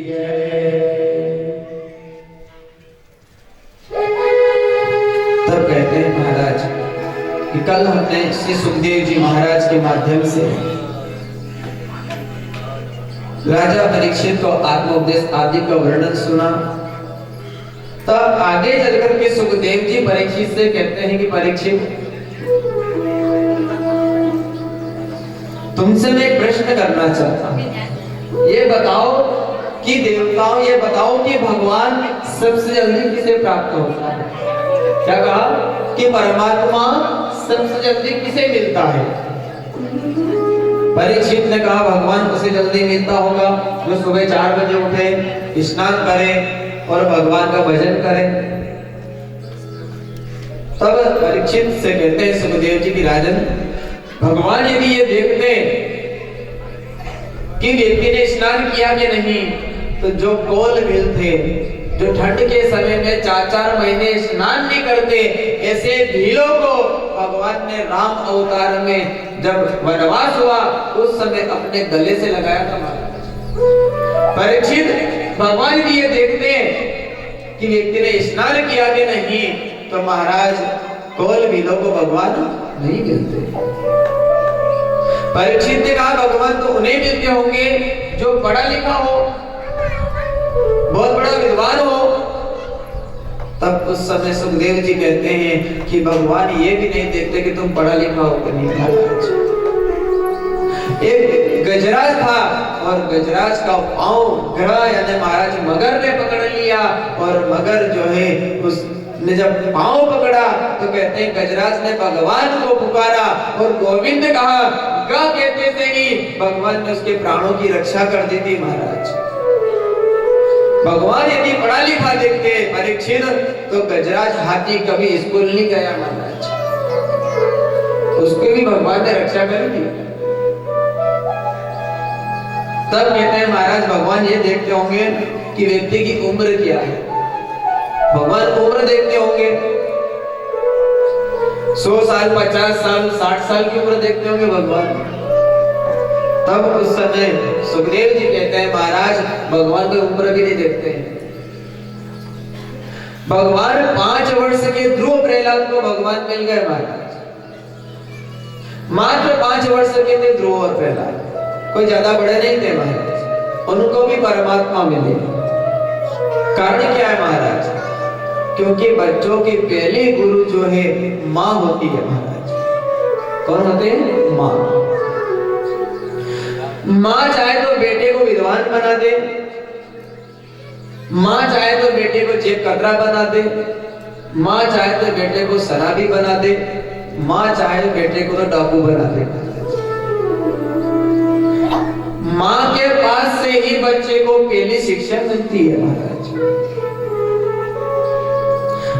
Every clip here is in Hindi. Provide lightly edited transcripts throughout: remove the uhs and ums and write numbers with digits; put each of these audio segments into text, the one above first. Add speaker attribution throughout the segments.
Speaker 1: तब कहते हैं महाराज कि कल हमने श्री सुखदेव जी महाराज के माध्यम से राजा परीक्षित को आत्मोपदेश आदि का वर्णन सुना। तब आगे चलकर के सुखदेव जी परीक्षित से कहते हैं कि परीक्षित, तुमसे मैं एक प्रश्न करना चाहता हूं। ये बताओ कि देवताओं, ये बताओ कि भगवान सबसे जल्दी किसे प्राप्त होता है? क्या कहा कि परमात्मा सबसे जल्दी किसे मिलता है? परीक्षित ने कहा भगवान उसे जल्दी मिलता होगा जो सुबह 4 बजे उठे, स्नान करे और भगवान का भजन करे। तब परीक्षित से कहते हैं सुखदेव जी की राजन, भगवान यदि ये देखते कि व्यक्ति ने स्नान किया कि नहीं, तो जो कोल बिल थे, जो ठंड के समय में 4-4 महीने स्नान नहीं करते, ऐसे भीलों को भगवान ने राम अवतार में जब वनवास हुआ उस समय अपने गले से लगाया था। परीक्षित, भगवान भी ये देखते हैं कि व्यक्ति ने स्नान किया कि नहीं, तो महाराज कोल भीलों को भगवान नहीं मिलते। परीक्षित ने कहा भगवान तो उन्हें मिलते होंगे जो पढ़ा लिखा हो, बहुत बड़ा विद्वान हो। तब उस समय सुखदेव जी कहते हैं कि भगवान ये भी नहीं देखते कि तुम पढ़ा लिखा हो कि नहीं। एक गजराज था और गजराज का पांव ग्रह यानी महाराज मगर ने पकड़ लिया, और मगर जो है उसने जब पांव पकड़ा तो कहते हैं गजराज ने भगवान को पुकारा और गोविंद कहा, गा कहते थे कि भगवान ने उसके प्राणों की रक्षा कर दी थी। महाराज भगवान यदि पढ़ा लिखा देखते परीक्षित, तो गजराज हाथी कभी स्कूल नहीं गया महाराज, उसकी भी भगवान ने रक्षा कर दी। तब कहते हैं महाराज भगवान ये देखते होंगे कि व्यक्ति की उम्र क्या है। भगवान उम्र देखते होंगे, 100 साल, 50 साल, 60 साल की उम्र देखते होंगे भगवान। तब उस समय सुखदेव जी कहते हैं महाराज भगवान की उम्र भी नहीं देखते हैं। भगवान 5 वर्ष के ध्रुव प्रहलाद को भगवान मिल गए महाराज, मात्र 5 वर्ष के थे ध्रुव और प्रहलाद, कोई ज्यादा बड़े नहीं थे महाराज, उनको भी परमात्मा मिले। कारण क्या है महाराज? क्योंकि बच्चों की पहली गुरु जो है माँ होती है महाराज। कौन होते हैं? माँ। माँ चाहे तो बेटे को विद्वान बना दे, माँ चाहे तो बेटे को जेब कतरा बना दे, माँ चाहे तो बेटे को शराबी बना दे, माँ चाहे बेटे को तो डाकू बना दे। माँ के पास से ही बच्चे को पहली शिक्षा मिलती है महाराज।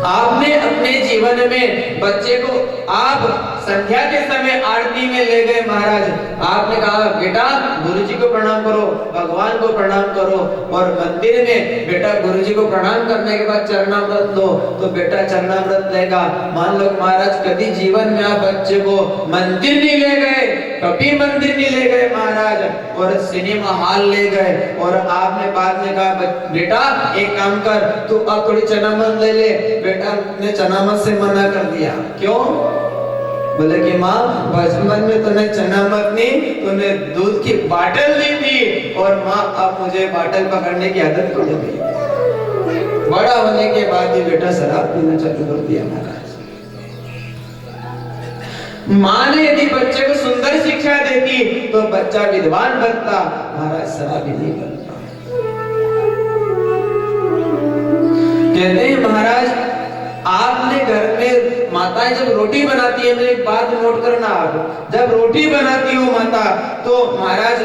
Speaker 1: आपने अपने जीवन में बच्चे को आप संध्या के समय आरती में ले गए महाराज, आपने कहा बेटा गुरु जी को प्रणाम करो, भगवान को प्रणाम करो, और मंदिर में बेटा गुरु जी को प्रणाम करने के बाद चरणामृत लो, तो बेटा चरणामृत लेगा। मान लो महाराज कभी जीवन में आप बच्चे को मंदिर नहीं ले गए, कभी मंदिर नहीं ले गए महाराज, और सिनेमा हॉल ले गए, और आपने बाद में कहा बेटा एक काम कर, तू अब थोड़ी चरणामृत ले ले, बेटा ने चरणामृत से मना कर दिया। क्यों? बोले कि माँ बचपन में तूने चरणामृत नहीं, तूने दूध की बाटल दी थी, और माँ अब मुझे बाटल पकड़ने की आदत पड़ गई। बड़ा होने के बाद ही बेटा शराब पीना चालू कर दिया महाराज। माँ ने यदि बच्चे को सुंदर शिक्षा देती तो बच्चा विद्वान बनता, महाराज शराबी नहीं बनता। कहते हैं महाराज आपने घर में माताएं जब रोटी बनाती है, तो एक बात नोट करना आप, जब रोटी बनाती हो माता तो महाराज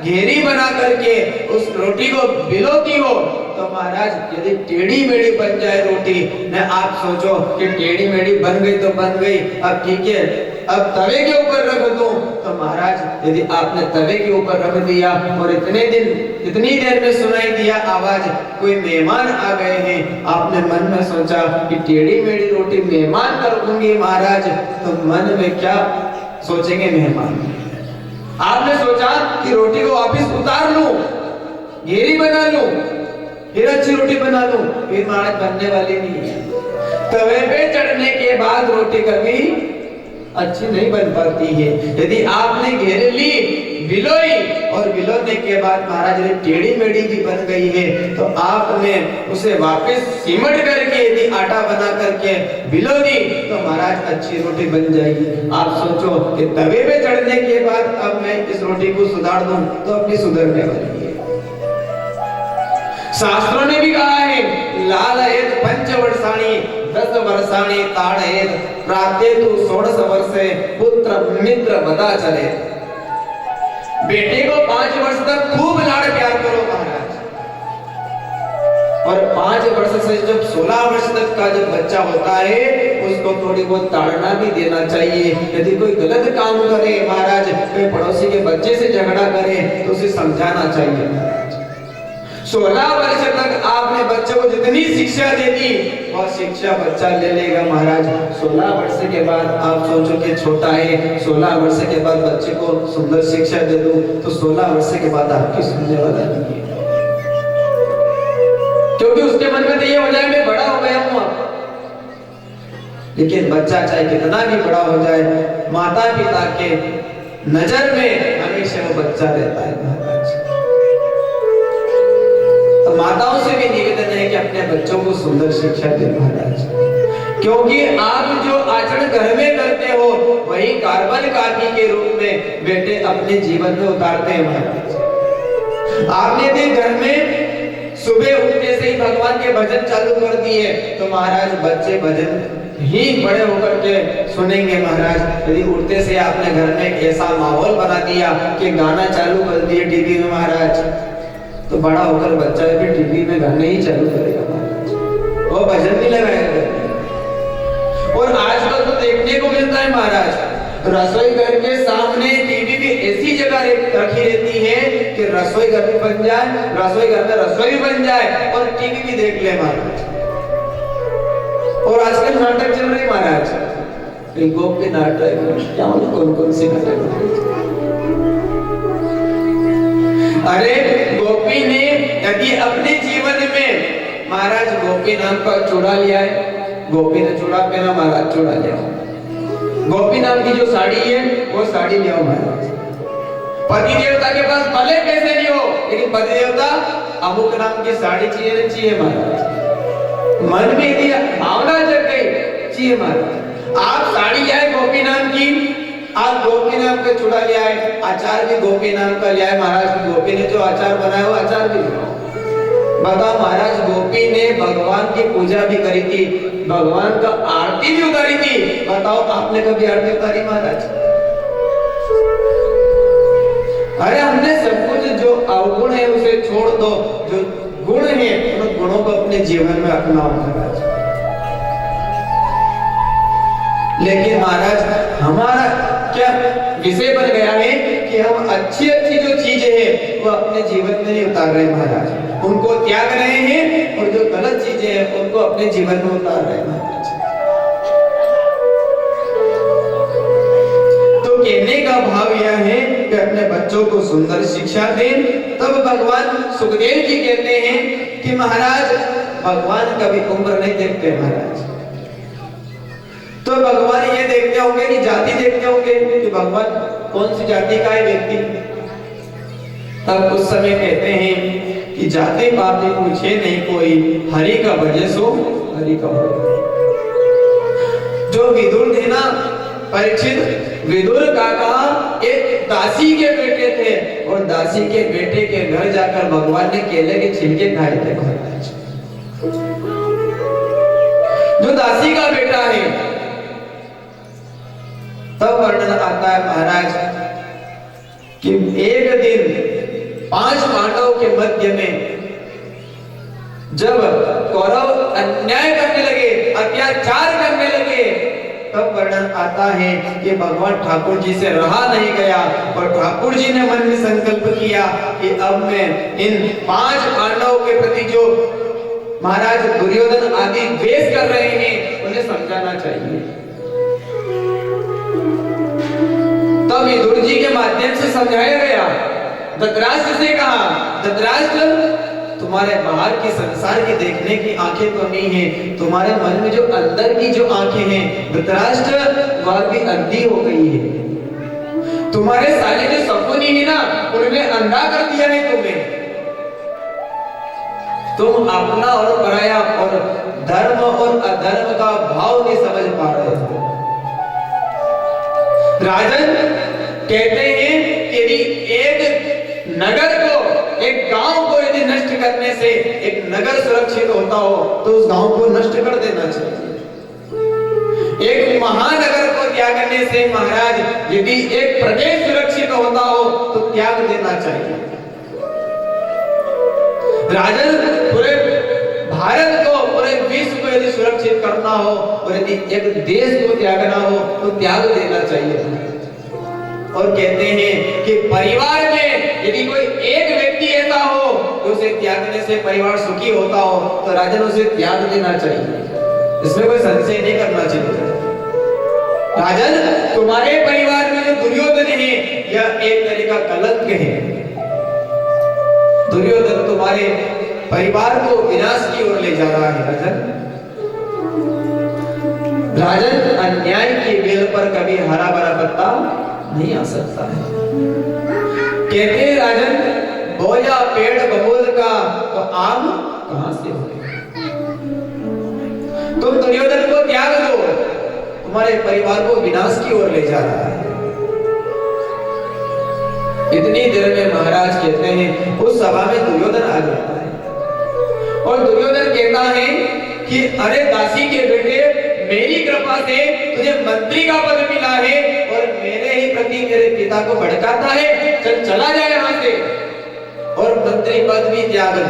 Speaker 1: घेरी बना करके उस रोटी को बिलोती हो, तो महाराज यदि टेढ़ी मेढ़ी बन जाए रोटी, न आप सोचो कि टेढ़ी मेढ़ी बन गई तो बन गई, अब ठीक है अब तवे के ऊपर रख दूं, तो महाराज यदि आपने तवे के ऊपर रख दिया और इतनी देर में सुनाई दिया आवाज कोई मेहमान आ गए हैं, आपने मन में सोचा कि टेढ़ी मेढ़ी रोटी मेहमान कर दूंगी महाराज, तो मन में क्या सोचेंगे मेहमान? आपने सोचा कि रोटी को वापस उतार लूं, घेरी बना लूं, फिर अच्छी रोटी बना लूं, फिर महाराज बनने वाली नहीं है। तवे पे चढ़ने के बाद रोटी कभी अच्छी नहीं बन पाती है। यदि आपने घेर ली, बिलोई, और बिलोने के बाद महाराज ने टेढ़ी मेढ़ी भी बन गई है, तो आपने उसे वापस सिमट करके यदि आटा बना करके बिलो दी तो महाराज अच्छी रोटी बन जाएगी। आप सोचो कि तवे पे चढ़ने के बाद अब मैं इस रोटी को सुधार दूं तो अपनी सुधरने वाली है। शास्त्रों ने भी कहा है, लालयत पंचवर्षाणि 10 वर्षाणि ताड़येत प्राप्तेतु 16 वर्षे पुत्र मित्र वदाचरे। बेटे को 5 वर्ष तक खूब लाड़ प्यार करो महाराज, और 5 वर्ष से जब 16 वर्ष तक का जब बच्चा होता है उसको थोड़ी बहुत ताड़ना भी देना चाहिए। यदि कोई गलत काम करे महाराज, कोई पड़ोसी के बच्चे से झगड़ा करे तो उसे समझाना चाहिए। 16 वर्ष तक आपने बच्चे को जितनी शिक्षा दे दी वह शिक्षा बच्चा ले लेगा महाराज। 16 वर्ष के बाद आप सोचो कि छोटा है, 16 वर्ष के बाद बच्चे को सुंदर शिक्षा दे दूं तो 16 वर्ष के बाद आपकी सुनने वाला नहीं है, क्योंकि उसके मन में तो ये हो जाए मैं बड़ा हो गया हूं अब। लेकिन बच्चा चाहे कितना भी बड़ा हो जाए, माता पिता के नजर में हमेशा वो बच्चा रहता है महाराज। माताओं से भी निवेदन है कि अपने बच्चों को सुंदर शिक्षा दें महाराज, क्योंकि आप जो आचरण घर में करते हो वही कार्बन कॉपी के रूप में बेटे अपने जीवन में उतारते हैं महाराज। आपने भी घर में सुबह उठने से ही भगवान के भजन चालू कर दिए तो महाराज बच्चे भजन ही बड़े होकर के सुनेंगे महाराज। यदि उठते से आपने घर में ऐसा माहौल बना दिया कि गाना चालू कर दिए टीवी में महाराज, तो बड़ा होकर बच्चा भी टीवी में गाने ही चालू करेगा महाराज, वो भजन भी लगाएगा। और आजकल तो देखने को मिलता है महाराज, रसोई घर के सामने टीवी भी ऐसी जगह रखी रहती है कि रसोई घर भी बन जाए, रसोई घर में रसोई भी बन जाए और टीवी भी देख ले महाराज। और आजकल नाटक चल रहे महाराज, गोप के नाटक, क्या कौन कौन से नाटक। अरे गोपी ने यदि अपने जीवन में महाराज गोपी नाम का चूड़ा लिया है, गोपी ने चूड़ा पहना महाराज, चूड़ा लिया। गोपी नाम की जो साड़ी है वो साड़ी लिया महाराज। पति देवता के पास भले पैसे नहीं हो, लेकिन पति देवता अमुक नाम की साड़ी चाहिए महाराज। मन में यदि भावना जग गई चाहिए महाराज। आप साड़ी आए गोपी नाम की, आप गोपी नाम का चूड़ा ले आए, अचार भी गोपी नाम का ले आए महाराज। गोपी ने जो अचार बनाया वो अचार भी बताओ महाराज। गोपी ने भगवान की पूजा भी करी थी, भगवान का आरती भी उतारी थी। बताओ आपने कभी आरती उतारी महाराज? अरे हमने सब कुछ जो अवगुण है उसे छोड़ दो, जो गुण है उन गुणों को अपने जीवन में अपनाओ महाराज। लेकिन महाराज हमारा क्या विषय बन गया है कि हम अच्छी अच्छी जो चीजें हैं वो अपने जीवन में नहीं उतार रहे महाराज, उनको त्याग रहे हैं, और जो गलत चीजें हैं उनको अपने जीवन में उतार रहे हैं महाराज। तो कहने का भाव यह है कि अपने बच्चों को सुंदर शिक्षा दें। तब भगवान सुखदेव जी कहते हैं कि महाराज भगवान कभी उम्र नहीं देखते महाराज। तो भगवान ये देखते होंगे कि जाति देखते होंगे कि भगवान कौन सी जाति का है व्यक्ति। तब उस समय कहते हैं कि जाति पाति पूछे नहीं कोई, हरि का भजे सो हरि का हो। जो विदुर थे ना परीक्षित, विदुर काका एक दासी के बेटे थे, और दासी के बेटे के घर जाकर भगवान ने केले के छिलके खाए थे महाराज। जो दासी का बेटा है, तब वर्णन आता है महाराज कि एक दिन 5 पांडवों के मध्य में जब कौरव अन्याय करने लगे, अत्याचार करने लगे, तब वर्णन आता है कि भगवान ठाकुर जी से रहा नहीं गया, और ठाकुर जी ने मन में संकल्प किया कि अब मैं इन 5 पांडवों के प्रति जो महाराज दुर्योधन आदि द्वेष कर रहे हैं उन्हें समझाना चाहिए। तब विदुर जी के माध्यम से समझाया गया धृतराष्ट्र से कहा, धृतराष्ट्र तुम्हारे बाहर की संसार की देखने की आंखें तो नहीं है, तुम्हारे मन में जो अंदर की जो आंखें हैं धृतराष्ट्र वह भी अंधी हो गई है। तुम्हारे सारे जो सपने हैं ना उनमें अंधा कर दिया है तुम्हें। तुम अपना और पराया और धर्म और अधर्म का भाव नहीं समझ पा रहे हो। राजन कहते हैं कि यदि एक नगर को, एक गांव को यदि नष्ट करने से एक नगर सुरक्षित होता हो तो उस गांव को नष्ट कर देना चाहिए। एक महानगर को त्याग करने से महाराज यदि एक प्रदेश सुरक्षित होता हो तो त्याग देना चाहिए। राजन पूरे भारत को, पूरे विश्व को यदि सुरक्षित करना हो और यदि एक देश को त्यागना हो तो त्याग देना चाहिए। और कहते हैं कि परिवार में यदि कोई एक व्यक्ति ऐसा हो तो उसे त्यागने से परिवार सुखी होता हो तो राजन उसे त्याग देना चाहिए। इसमें कोई संशय नहीं करना चाहिए। राजन तुम्हारे परिवार में जो दुर्योधन है यह एक तरह का कलंक है। दुर्योधन तुम्हारे परिवार को विनाश की ओर ले जा रहा है। राजन राजन अन्याय की बेल पर कभी हरा भरा पत्ता नहीं आ सकता है। कहते हैं राजन बोया पेड़ बबूल का तो आम कहां से होगा। तुम दुर्योधन को त्याग दो, तुम्हारे परिवार को विनाश की ओर ले जा रहा है। इतनी देर में महाराज कहते हैं उस सभा में दुर्योधन आ जाता है और दुर्योधन कहता है कि अरे दासी के बेटे मेरी कृपा से तुझे मंत्री का पद मिला है और मेरे ही प्रति मेरे पिता को भड़काता है, चल चला जाए यहां से और मंत्री पद भी त्याग दे।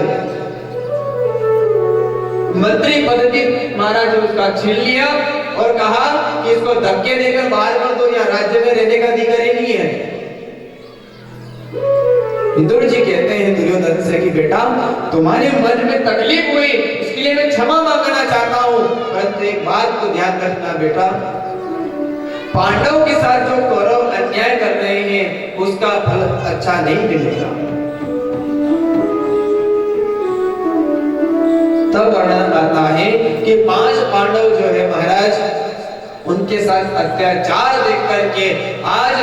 Speaker 1: मंत्री पद भी महाराज उसका छीन लिया और कहा कि इसको धक्के देकर बाहर कर दो, या राज्य में रहने का अधिकार ही नहीं है। विदुर जी कहते हैं दुर्योधन से कि बेटा तुम्हारे मन में तकलीफ हुई इसके लिए मैं क्षमा मांगना चाहता हूं, परंतु एक बात को ध्यान रखना बेटा, पांडव के साथ जो कौरव अन्याय कर रहे हैं उसका फल अच्छा नहीं मिलेगा। तब वर्णन आता है कि 5 पांडव जो है महाराज उनके साथ अत्याचार देख करके आज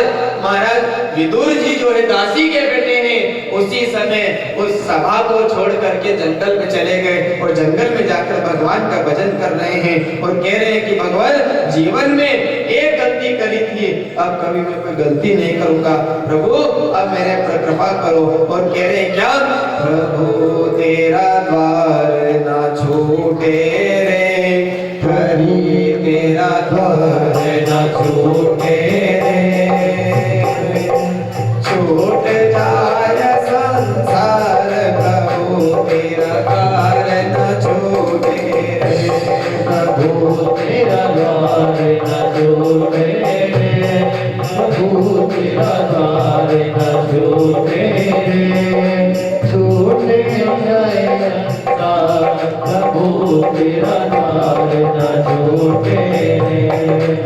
Speaker 1: महाराज विदुर जी जो है दासी के बेटे हैं उसी समय उस सभा को छोड़ करके जंगल में चले गए और जंगल में जाकर भगवान का भजन कर रहे हैं और कह रहे हैं कि भगवान जीवन में एक गलती करी थी, अब कभी मैं कोई गलती नहीं करूंगा, प्रभु अब मेरे पर कृपा करो। और कह रहे हैं क्या, प्रभु तेरा द्वार ना छूटे रे, हरि तेरा द्वार ना छूटे रे, छूट जाए संसार प्रभु तेरा द्वार ना छूटे रे, प्रभु तेरा द्वार ना छूटे रे, प्रभु तेरा द्वार ना छूटे रे, छूट जाए प्रभु तेरा द्वार ना छूटे रे,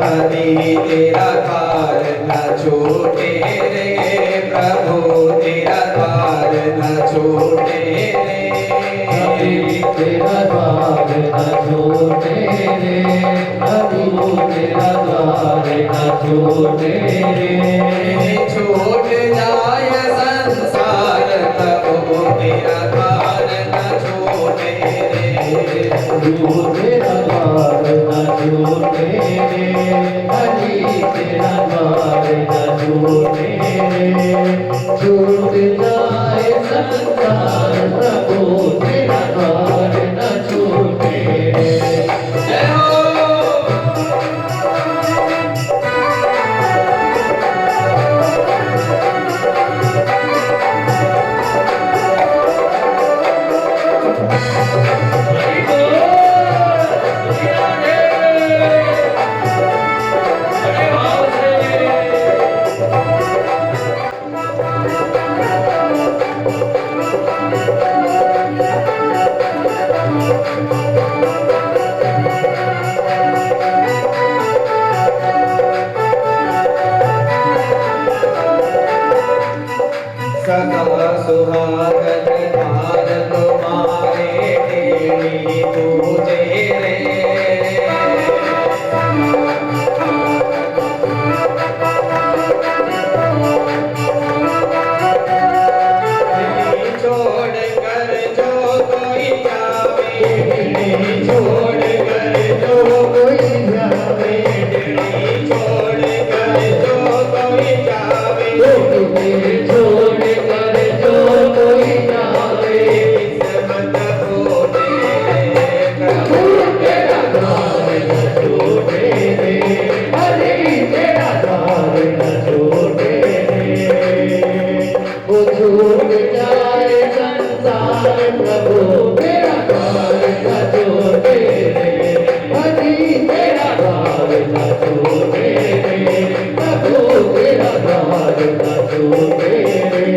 Speaker 1: हरि तेरा द्वार ना छूटे रे, प्रभु तेरा द्वार ना छूटे रे, हरि तेरा द्वार ना छूटे रे, प्रभु तेरा द्वार ना छूटे रे, छूट जाए संसार प्रभु तेरा द्वार ना छूटे रे, प्रभु तेरा द्वार ना छूटे रे, हरि तेरा द्वार ना छूटे रे, छूट जाए संसार प्रभु तेरा द्वार ना छूटे रे। जय हो। कोई जावे, बिगड़ी छोड़ कर जो कोई जावे, बिगड़ी छोड़ कर जो कोई जावे, बिगड़ी छोड़ कर जो कोई जावे, किस्मत खोटे प्रभु तेरा द्वार न छूटे रे, हरि तेरा द्वार न छूटे रे, वो छूट जाए संसार प्रभु तेरा द्वार न छूटे रे, हरि तेरा द्वार न छूटे रे, प्रभु तेरा द्वार न छूटे रे।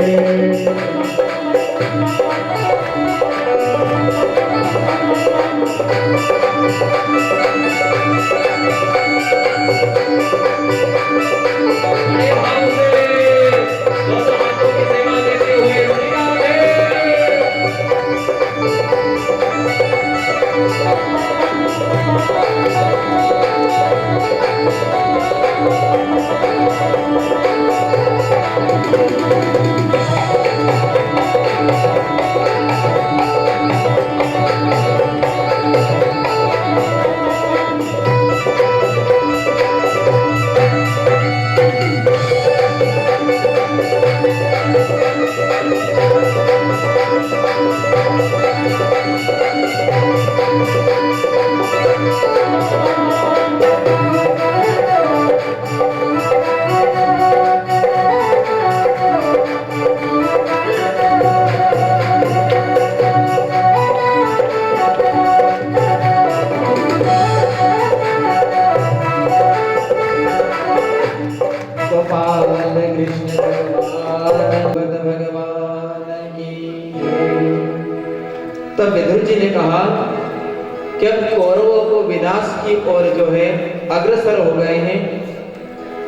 Speaker 1: बड़े भाव से दोनों हाथों की सेवा देते हुए श्री राधे। गोपाल कृष्ण भगवान की। तब विदुर जी ने कहा कि अब कौरवों को विनाश की ओर जो है अग्रसर हो गए हैं,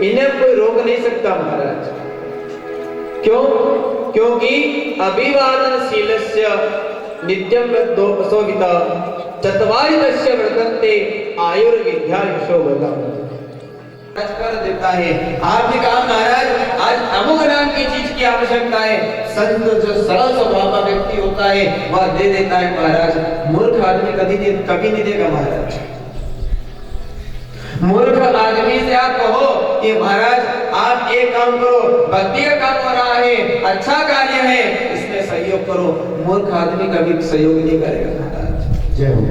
Speaker 1: इन्हें कोई रोक नहीं सकता महाराज। क्यों? क्योंकि अभिवादनशीलस्य नित्यं दोपसोविता चत्वारिदस्य वर्तन्ते आयुर्विद्या यशोवतम्। कर देता है। आपने कहा महाराज आज अमुक नाम की चीज की आवश्यकता है, संत जो सरल स्वभाव का व्यक्ति होता है वह दे देता है महाराज। मूर्ख आदमी कभी नहीं देगा महाराज। मूर्ख आदमी से आप कहो कि महाराज आप एक काम करो, भक्ति का काम हो रहा है, अच्छा कार्य है, इसमें सहयोग करो। मूर्ख आदमी कभी सहयोग नहीं करेगा महाराज।
Speaker 2: जय हो।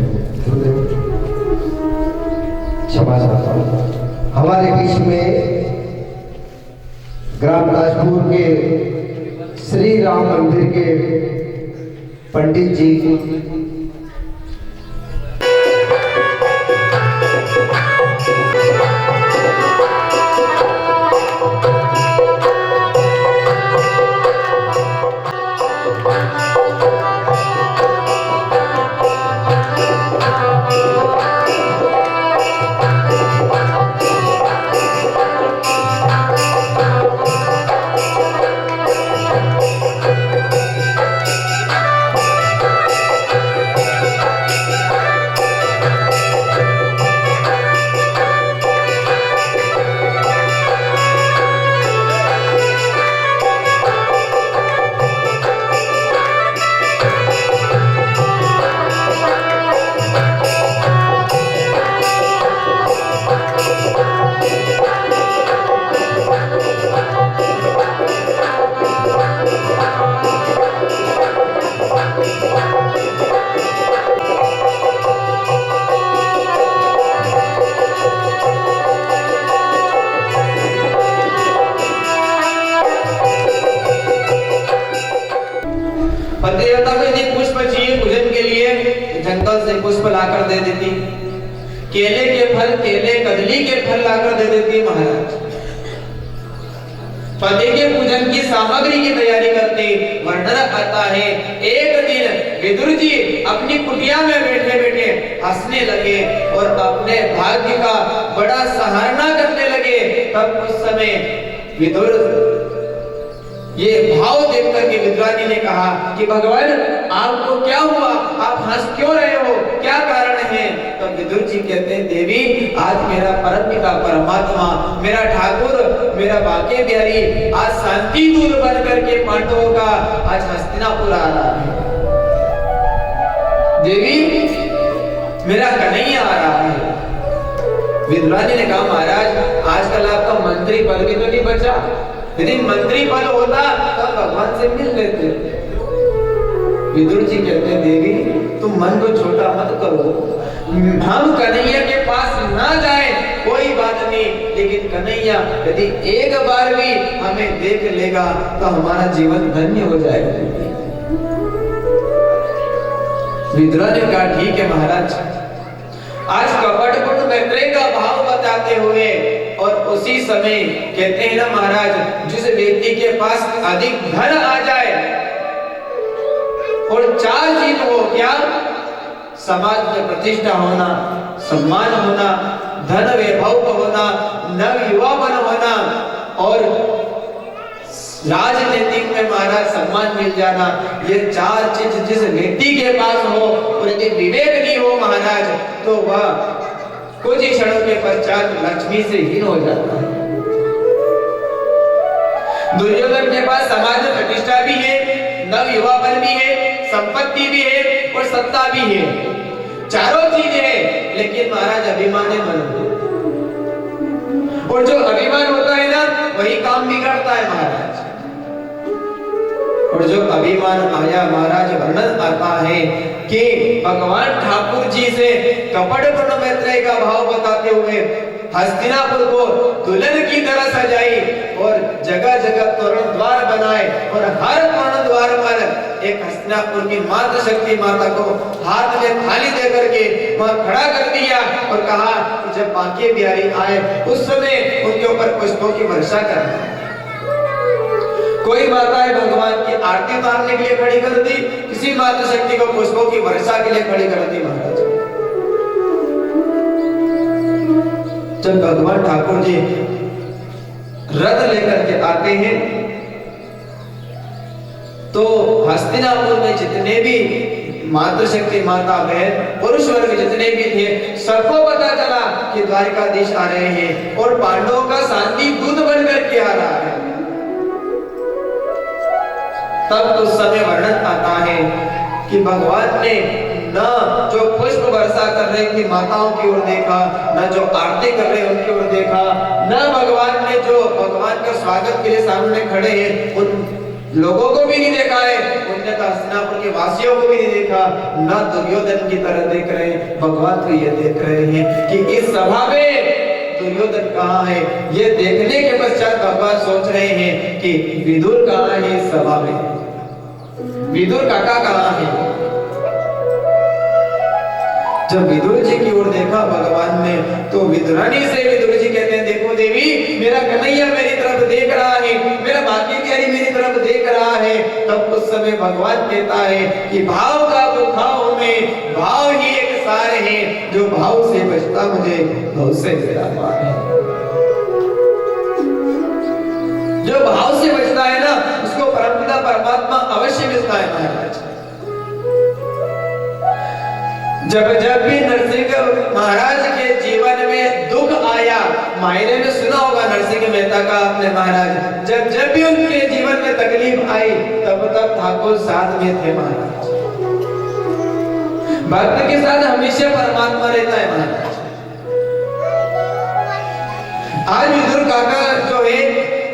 Speaker 2: क्षमा चाहता हूँ। हमारे बीच में ग्राम राजपुर के श्री राम मंदिर के पंडित जी
Speaker 1: पतिव्रता को यदि पुष्प चाहिए पूजन के लिए जंगल से पुष्प लाकर दे देती, केले के फल, केले कदली के फल लाकर दे देती महाराज। पति के पूजन की सामग्री की तैयारी करते। वर्णन आता है एक दिन विदुर जी अपनी कुटिया में बैठे बैठे हंसने लगे और अपने भाग्य का बड़ा सराहना करने लगे। तब उस समय विदुर ये भाव देख करके विद्वानी ने कहा कि भगवान आपको क्या हुआ, आप हंस क्यों रहे हो, क्या कारण है? तब विदुर जी कहते हैं देवी आज मेरा परम पिता परमात्मा, मेरा ठाकुर, मेरा बाके बिहारी आज शांति दूत बन करके पांडवों का आज हस्तिनापुर आ रहा है। देवी मेरा कन्हैया आ रहा है। विद्वानी ने कहा महाराज आजकल आपका मंत्री पद भी तो नहीं बचा, यदि मंत्री पद होता तो भगवान से मिल लेते। विदुर जी कहते हैं देवी तुम मन को छोटा मत करो, हम कन्हैया के पास ना जाए कोई बात नहीं, लेकिन कन्हैया यदि एक बार भी हमें देख लेगा तो हमारा जीवन धन्य हो जाएगा। विद्वान ने कहा ठीक है महाराज। आज कपटपूर्ण मैत्रेय का भाव बताते हुए और उसी समय कहते हैं ना महाराज जिस व्यक्ति के पास अधिक धन आ जाए और चार चीज हो, क्या? समाज में प्रतिष्ठा होना, सम्मान होना, धन वैभव होना, नव युवापन होना और राजनीतिक में महाराज सम्मान मिल जाना, ये चार चीज जिस व्यक्ति के पास हो और यदि विवेक नहीं हो महाराज तो वह कुछ ही क्षणों के पश्चात लक्ष्मी से हीन हो जाता है। दुर्योधन के पास समाज में प्रतिष्ठा भी है, नव युवापन भी है, संपत्ति भी है और सत्ता भी है, चारों चीजें हैं, लेकिन महाराज अभिमान है मन में। और जो अभिमान होता है ना वही काम बिगड़ता है महाराज। और जो अभिमान आया महाराज वर्णन आता है कि भगवान ठाकुर जी से कपटपूर्ण मैत्रेय का भाव बताते हुए हस्तिनापुर को दुल्हन की तरह सजाई और जगह जगह तोरण द्वार बनाए और हर तोरण द्वार पर एक हस्तिनापुर की मातृ शक्ति माता को हाथ में थाली दे करके वहां खड़ा कर दिया और कहा कि जब बांके बिहारी आए उस समय उनके ऊपर पुष्पों की वर्षा करना। कोई माताएं भगवान की आरती उतारने के लिए खड़ी कर दी, किसी मातृ शक्ति को पुष्पों की वर्षा के लिए खड़ी कर दी महाराज। जब भगवान ठाकुर जी रथ लेकर के आते हैं तो हस्तिनापुर में जितने भी मातृशक्ति माता बहन पुरुष वर्ग जितने भी थे सबको पता चला कि द्वारिकाधीश आ रहे हैं और पांडवों का शांति दूत बनकर के आ रहा है। तब उस समय वर्णन आता है कि भगवान ने न जो पुष्प वर्षा कर रही थी माताओं की ओर देखा, न जो आरती कर रहे उनकी ओर देखा, न भगवान ने जो भगवान के स्वागत के लिए सामने खड़े हैं उन लोगों को भी नहीं देखा है, उनने तो हस्तिनापुर के वासियों को भी नहीं देखा, न दुर्योधन की तरह देख रहे हैं। भगवान तो ये देख रहे हैं कि इस सभा में दुर्योधन कहाँ है। ये देखने के पश्चात भगवान सोच रहे हैं कि विदुर कहाँ है इस सभा में, विदुर काका कहाँ है। जब विदुर जी की ओर देखा भगवान ने तो विदुरानी से विदुर जी कहते हैं देखो देवी मेरा कन्हैया मेरी तरफ देख रहा है, मेरा बांके बिहारी मेरी तरफ देख रहा है। तब उस समय भगवान कहता है कि भाव का बुखाव में भाव ही एक सार है, जो भाव से बचता मुझे भाव से मेरा पार है। जो भाव से बचता है ना उसको परमपिता परमात्मा अवश्य मिलता है महाराज। जब जब भी नरसिंह महाराज के जीवन में दुख आया, मायने में सुना होगा नरसिंह मेहता का आपने महाराज, जब जब भी उनके जीवन में तकलीफ आई तब तब ठाकुर साथ में थे महाराज। भक्त के साथ हमेशा परमात्मा रहता है महाराज। आज विदुर काका जो है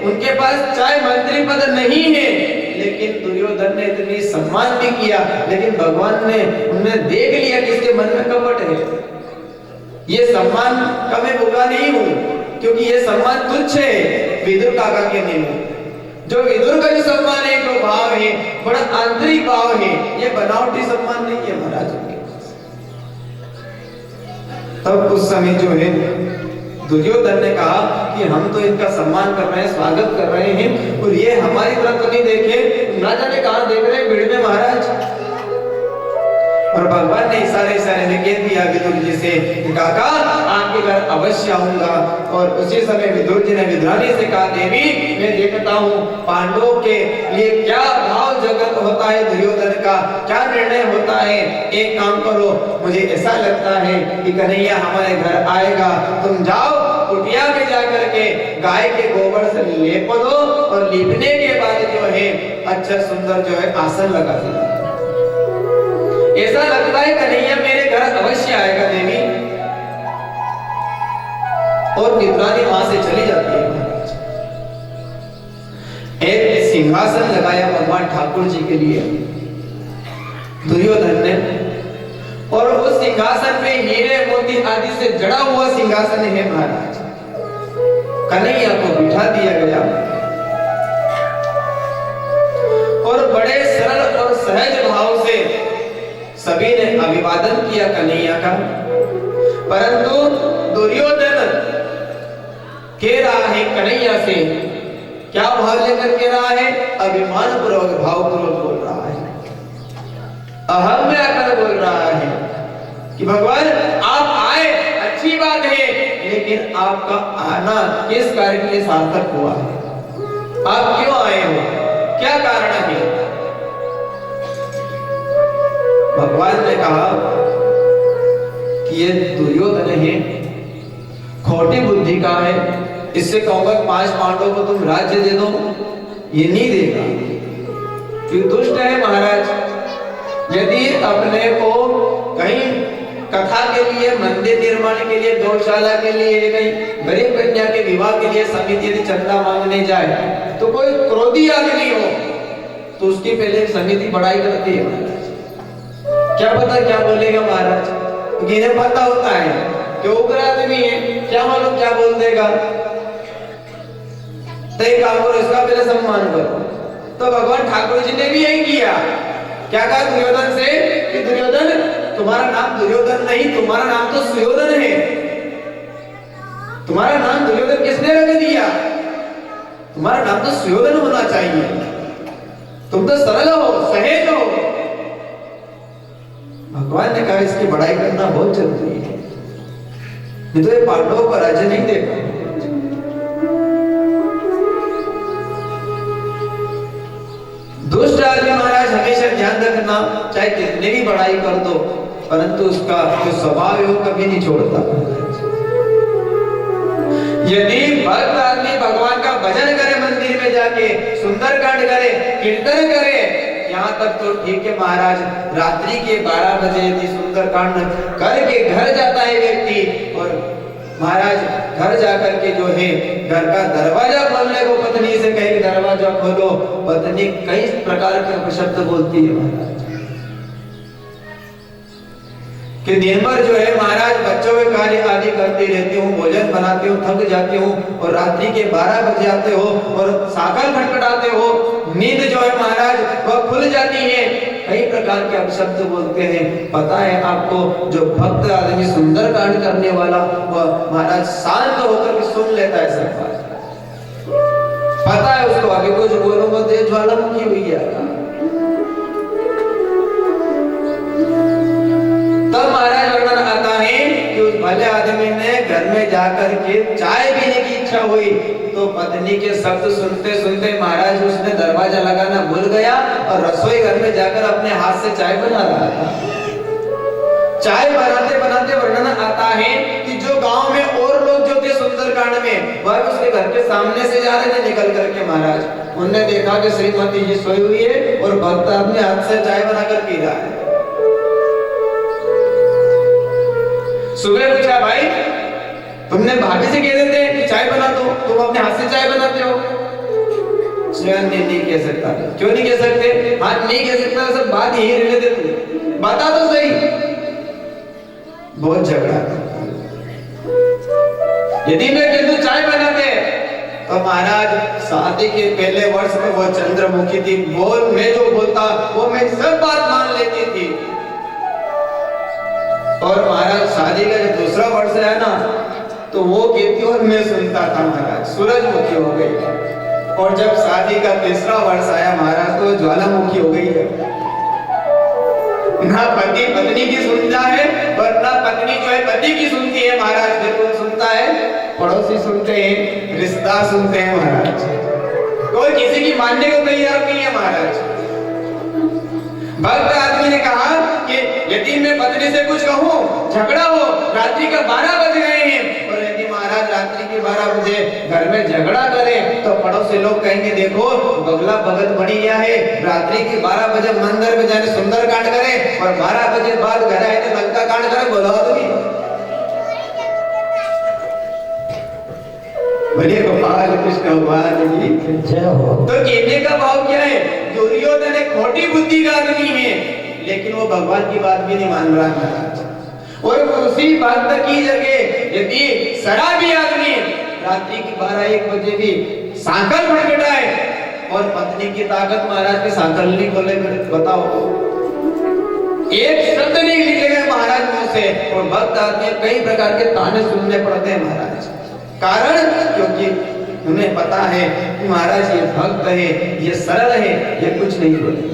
Speaker 1: उनके पास चाहे मंत्री पद नहीं है लेकिन दुर्योधन ने इतनी सम्मान भी किया, लेकिन भगवान ने उन्हें देख लिया कि इसके मन में कपट है। ये सम्मान का मैं बुरा नहीं हूं क्योंकि ये सम्मान तुच्छ है विदुर काका के लिए। जो विदुर का जो सम्मान है जो भाव है बड़ा आंतरिक भाव है, ये बनावटी सम्मान नहीं है महाराज। तब उस समय जो है दुर्योधन ने कहा कि हम तो इनका सम्मान कर रहे हैं, स्वागत कर रहे हैं और ये हमारी तरफ तो नहीं देखे, ना जाने कहां देख रहे हैं भीड़ में महाराज। और भगवान ने इशारे में कह दिया विदुर जी से काका आपके घर अवश्य आऊंगा। और उसी समय विदुर जी ने विद्रानी से कहा देवी मैं देखता हूँ पांडवों के लिए क्या भाव जगत होता है, दुर्योधन का क्या निर्णय होता है। एक काम करो, मुझे ऐसा लगता है कि कन्हैया हमारे घर आएगा, तुम जाओ कुटिया में जाकर के गाय के गोबर से लेप दो और लीपने के बाद जो है अच्छा सुंदर जो है आसन लगा दो। ऐसा लगता है घर अवश्य आएगा देवी। और निद्रानी वहां से चली जाती है। एक सिंहासन लगाया भगवान ठाकुर जी के लिए दुर्योधन ने, और उस सिंहासन पे हीरे मोती आदि से जड़ा हुआ सिंहासन है महाराज। कन्हैया को बिठा दिया गया और बड़े सरल और सहज भाव से सभी ने अभिवादन किया कन्हैया का। परंतु दुर्योधन कह रहा है कन्हैया से, क्या भाव लेकर के रहा है? अभिमान पूर्वक भावपूर्वक बोल रहा है, अहम में आकर बोल रहा है कि भगवान आप आए अच्छी बात है, लेकिन आपका आना किस कार्य के लिए सार्थक हुआ है? आप क्यों आए हो? क्या कारण है? भगवान ने कहा कि ये दुर्योधन है, खोटी बुद्धि का है, इससे कहूंगा 5 पांडवों को तुम राज्य दे दो, ये नहीं देगा, क्यों दुष्ट है महाराज। यदि अपने को कहीं कथा के लिए, मंदिर निर्माण के लिए, गौशाला के लिए, कहीं गरीब कन्या के विवाह के लिए समिति यदि चंदा मांगने जाए, तो कोई क्रोधी आदमी हो तो उसकी पहले समिति बढ़ाई करती है महाराज। क्या पता क्या बोलेगा महाराज, क्योंकि इन्हें पता होता है कि उग्र आदमी है, क्या मालूम क्या बोल देगा। तय काम करो, इसका पहले सम्मान करो। तो भगवान ठाकुर जी ने भी यही किया। क्या कहा दुर्योधन से कि दुर्योधन तुम्हारा नाम दुर्योधन नहीं, तुम्हारा नाम तो सुयोधन है। तुम्हारा नाम दुर्योधन किसने रख दिया? तुम्हारा नाम तो सुयोधन होना चाहिए। तुम तो सरल हो, सहज हो। भगवान ने कहा इसकी बड़ाई करना बहुत जरूरी है, नहीं तो ये पांडवों को राज्य नहीं देगा। दुष्ट आदमी महाराज हमेशा ध्यान रखना, चाहे कितने भी बड़ाई कर दो, परंतु उसका जो स्वभाव है वो कभी नहीं छोड़ता। यदि भक्त आदमी भगवान का भजन करे, मंदिर में जाके सुंदरकांड करे, कीर्तन करे, यहाँ तक तो ठीक है महाराज। रात्रि के 12 बजे यदि सुंदरकांड करके घर जाता है व्यक्ति, और महाराज घर जाकर के जो है घर का दरवाजा खोलने को पत्नी से कहे दरवाजा खोलो, पत्नी कई प्रकार के अपशब्द बोलती है महाराज। कि दिन भर जो है महाराज बच्चों के कार्य आदि करती रहती हूँ, भोजन बनाती हूँ, थक जाती हूँ, और रात्रि के 12 बजे आते हो और साकल खटखटाते हो, नींद जो है महाराज वह खुल जाती है, कई प्रकार के अपशब्द बोलते हैं। पता है आपको, जो भक्त आदमी सुंदरकांड करने वाला वह महाराज शांत होकर के सुन लेता है सब बात। पता है उसको, आगे कुछ बोलूंगा तो ज्वालामुखी हुई है। तब महाराज वर्णन आता है कि उस भले आदमी ने घर में जाकर के चाय पीने की इच्छा हुई, तो पत्नी के शब्द सुनते सुनते महाराज उसने दरवाजा लगाना भूल गया और रसोई घर में जाकर अपने हाथ से चाय बना रहा था। चाय बनाते बनाते वर्णन आता है कि जो गांव में और लोग जो थे सुंदरकांड में, वह उसके घर के सामने से जा रहे थे निकल करके महाराज। उन्होंने देखा कि श्रीमती जी सोई हुई है और भक्त अपने हाथ से चाय बनाकर पी रहा है। सुबह पूछा, भाई तुमने भाभी से कह देते कि चाय बना दो, तुम अपने हाथ से चाय बनाते हो? नहीं कह सकता। क्यों नहीं कह सकते? हाँ नहीं कह सकता, सब बात यही रहने दे, तू बता तो सही। बहुत झगड़ा। यदि मैं कह दूं चाय बना दे, तो महाराज शादी के पहले वर्ष में वो चंद्रमुखी थी, बोल मैं जो बोलता वो मैं सब बात मान लेती थी। और महाराज शादी का जो दूसरा वर्ष है ना, तो वो कहती और मैं सुनता था महाराज, सूरजमुखी हो गई। और जब शादी का तीसरा वर्ष आया महाराज, तो ज्वालामुखी हो गई है। ना पति पत्नी की सुनता है और ना पत्नी जो है पति की सुनती है महाराज। बिल्कुल सुनता है, पड़ोसी सुनते हैं, रिश्तेदार सुनते हैं महाराज, कोई किसी की मानने को तैयार नहीं है महाराज। भक्त आदमी ने कहा कि यदि मैं पत्नी से कुछ कहूं, झगड़ा हो, रात्रि का 12 बज गए हैं, और यदि महाराज महाराज रात्रि के 12 बजे घर में झगड़ा करें तो पड़ोसी लोग कहेंगे देखो बगला भगत बनी गया है, रात्रि के 12 बजे मंदिर में जाने सुंदर कांड करे और 12 बजे बाद घर आए तो लंका कांड करे। बोलो आदमी बोलिए गोपाल कृष्ण भगवान की
Speaker 2: जय हो।
Speaker 1: तो कहने का भाव क्या है, दुर्योधन एक खोटी बुद्धि का आदमी है लेकिन वो भगवान की बात भी नहीं मान रहा महाराज। और उसी बात की जगह यदि सड़ा भी आदमी रात्रि की 12-1 बजे भी सांकल खटखटाए और पत्नी की ताकत महाराज के सांकल नहीं खोले, बताओ एक शब्द नहीं निकलेगा महाराज मुंह से और भक्त आदमी कई प्रकार के ताने सुनने पड़ते हैं महाराज। कारण क्योंकि उन्हें पता है कि महाराज ये भक्त है, ये सरल है, ये कुछ नहीं बोले।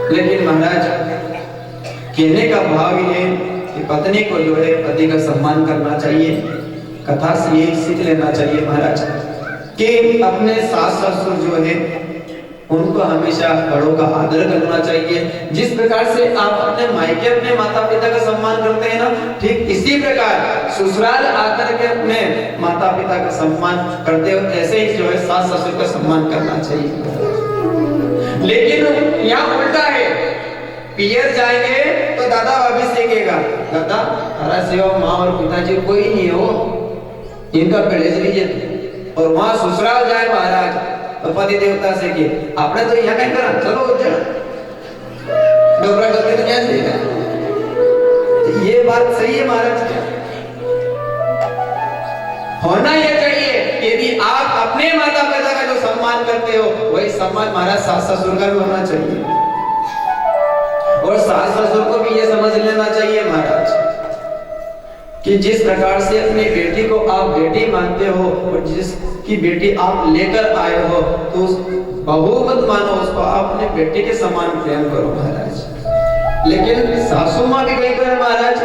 Speaker 1: लेकिन महाराज कहने का भाव ये है कि पत्नी को जो है पति का सम्मान करना चाहिए। कथा से यही सीख लेना चाहिए महाराज कि अपने सास ससुर जो है उनको हमेशा बड़ों का आदर करना चाहिए। जिस प्रकार से आप अपने मायके अपने माता पिता का सम्मान करते हैं ना, ठीक इसी प्रकार ससुराल आकर के अपने माता पिता का सम्मान करते हो, ऐसे ही जो है सास ससुर का सम्मान करना चाहिए। लेकिन यहाँ उल्टा है, पियर जाएंगे तो दादा भाभी सीखेगा, दादा हमारा सेवा माँ और पिताजी कोई नहीं हो, इनका कलेज लीजिए। और वहां ससुराल जाए महाराज तो पति देवता से कि आपने तो यहाँ क्या करा, चलो उज्जैन डोबरा करके तो क्या सीखा। ये बात सही है महाराज, क्या होना यह चाहिए कि यदि आप अपने माता पिता का जो सम्मान करते हो वही सम्मान महाराज सास ससुर का भी होना चाहिए। और सास ससुर को भी ये समझ लेना चाहिए महाराज कि जिस प्रकार से अपनी बेटी को आप बेटी मानते हो और जिसकी बेटी आप लेकर आए हो तो बहू मत मानो उसको, आप अपने बेटी के समान प्रेम करो महाराज। लेकिन सासू माँ भी कहीं पर महाराज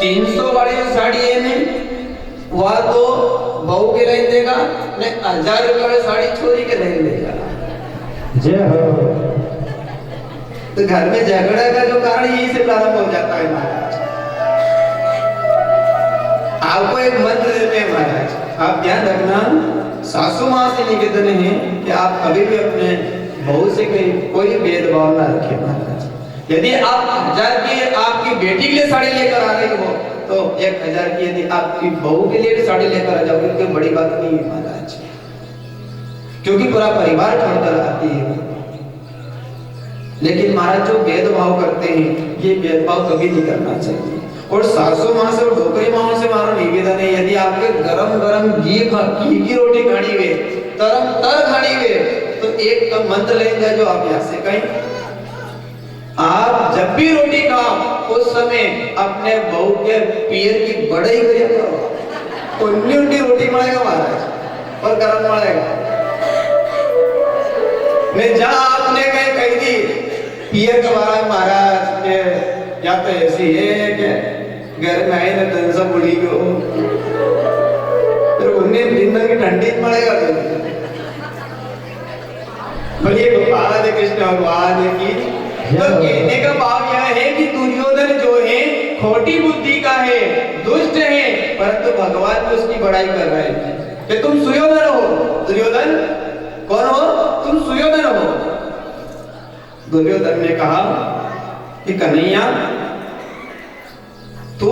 Speaker 1: 300 वाली जो साड़ी है नहीं वह तो बहू के नहीं देगा, नहीं 1000 रुपए वाली साड़ी छोरी के नहीं देगा।
Speaker 2: जय हो।
Speaker 1: तो घर में झगड़ा का जो कारण यही से प्रारंभ हो जाता है महाराज। आपको एक मंत्र देते हैं महाराज, आप ध्यान रखना, सासू माँ से निवेदन है कि आप कभी भी अपने बहू से कोई भेदभाव ना रखें महाराज। यदि आप 1000 की आपकी बेटी के लिए साड़ी लेकर आ रही हो तो 1000 की यदि आपकी बहू के लिए भी साड़ी लेकर आ जाओगे कोई बड़ी बात नहीं है महाराज, क्योंकि पूरा परिवार छोड़कर आती है। लेकिन महाराज जो भेदभाव करते हैं ये भेदभाव कभी नहीं करना चाहिए। और सासू माँ से और डोकरी माँ से हमारा निवेदन है, यदि आपके गरम गरम घी की रोटी खानी हुए, तरम तर खानी हुए तो एक मंत्र लेंगे जो आप यहाँ से कहें। आप जब भी रोटी खाओ उस समय अपने बहू के पियर की बड़ाई करिए करो, उन्नी उन्नी रोटी बनाएगा महाराज और गरम बनाएगा। मैं जहाँ आपने कही थी पियर के बारे में महाराज के या तो ऐसी है कि घर में आए ना तन सब उड़ी गो, फिर उन्हें दिन की ठंडी पड़ेगा। बोलिए गोपाल कृष्ण भगवान की। तो कहने का भाव यह है कि दुर्योधन जो है खोटी बुद्धि का है, दुष्ट है, परंतु भगवान भी उसकी बड़ाई कर रहे हैं कि तुम सुयोधन हो। दुर्योधन कौन हो? तुम सुयोधन हो। दुर्योधन ने कहा कि कन्हैया तो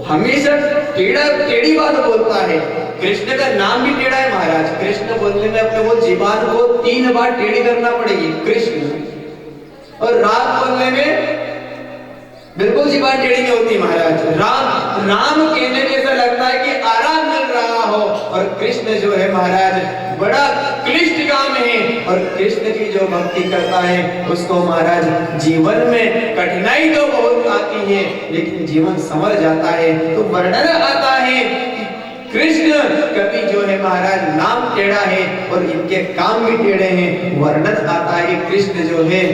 Speaker 1: हमेशा टेढ़ी बात बोलता है, कृष्ण का नाम भी टेढ़ा है महाराज। कृष्ण बोलने में अपने वो जीवान को 3 बार टेढ़ी करना पड़ेगी कृष्ण, और राम बोलने में बिल्कुल जीवान टेढ़ी नहीं होती महाराज। राम कहने में ऐसा लगता है कि आराम मिल रहा हो, और कृष्ण जो है महाराज बड़ा क्लिष्ट काम है। और कृष्ण की जो भक्ति करता है उसको महाराज जीवन में कठिनाई तो बहुत आती है लेकिन जीवन संवर जाता है। तो वर्णन आता है कृष्ण कभी जो है महाराज नाम टेढ़ा है और इनके काम भी टेढ़े हैं। वर्णन आता है कृष्ण जो है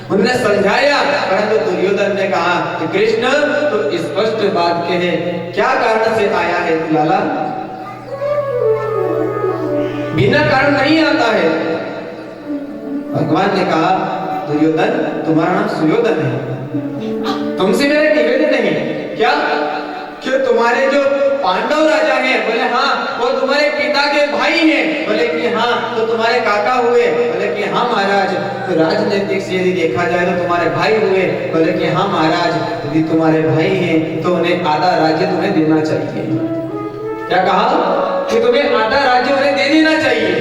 Speaker 1: उन्होंने समझाया, परंतु दुर्योधन ने कहा कि कृष्ण तो स्पष्ट बात कहे, क्या कारण से आया है लाला? बिना कारण नहीं आता है। भगवान ने कहा दुर्योधन तुम्हारा नाम सुयोधन है, तुमसे मेरा निवेदन है क्या कि तुम्हारे जो पांडव राजा हैं, बोले हाँ वो तुम्हारे पिता के भाई हैं, बोले कि हाँ तो तुम्हारे काका हुए, बोले कि हाँ महाराज। तो राजनीतिक से यदि देखा जाए तो तुम्हारे भाई हुए, बोले कि हाँ महाराज। यदि तुम्हारे भाई हैं तो उन्हें आधा राज्य तुम्हें देना चाहिए। क्या कहा कि तुम्हें आधा राज्य उन्हें दे देना चाहिए।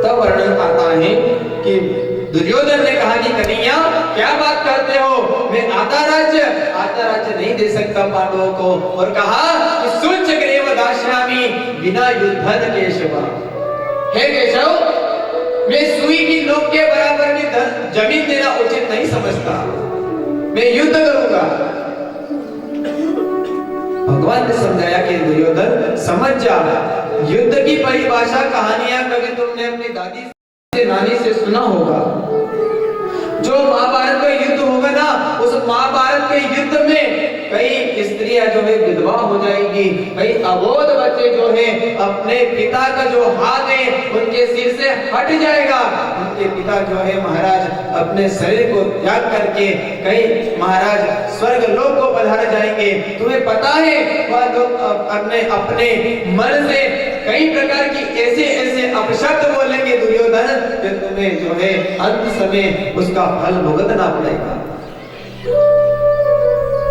Speaker 1: तब वर्णन आता है कि दुर्योधन ने कहा कि कन्हैया क्या बात करते हो, मैं आधा राज्य नहीं दे सकता पांडवों को। और कहा कि सुचग्रीव दास्यामि बिना युद्धन केशव। हे केशव, मैं सुई की नोक के बराबर की जमीन देना उचित नहीं समझता, मैं युद्ध करूंगा। भगवान ने समझाया कि दुर्योधन समझ जा, युद्ध की परिभाषा कहानियां कभी तुमने अपनी दादी से नानी से सुना होगा। जो महाभारत का युद्ध होगा ना, उस महाभारत के युद्ध में कई स्त्रियां जो है विधवा हो जाएगी, कई अबोध बच्चे जो है अपने पिता का जो हाथ है उनके सिर से हट जाएगा। उनके पिता जो है महाराज अपने शरीर को त्याग करके कई महाराज स्वर्ग लोक को पधार जाएंगे। तुम्हें पता है वह लोग अपने अपने मन से कई प्रकार की ऐसे अपशब्द बोलेंगे दुर्योधन, कि तुम्हें जो है अंत समय उसका फल भुगतना पड़ेगा।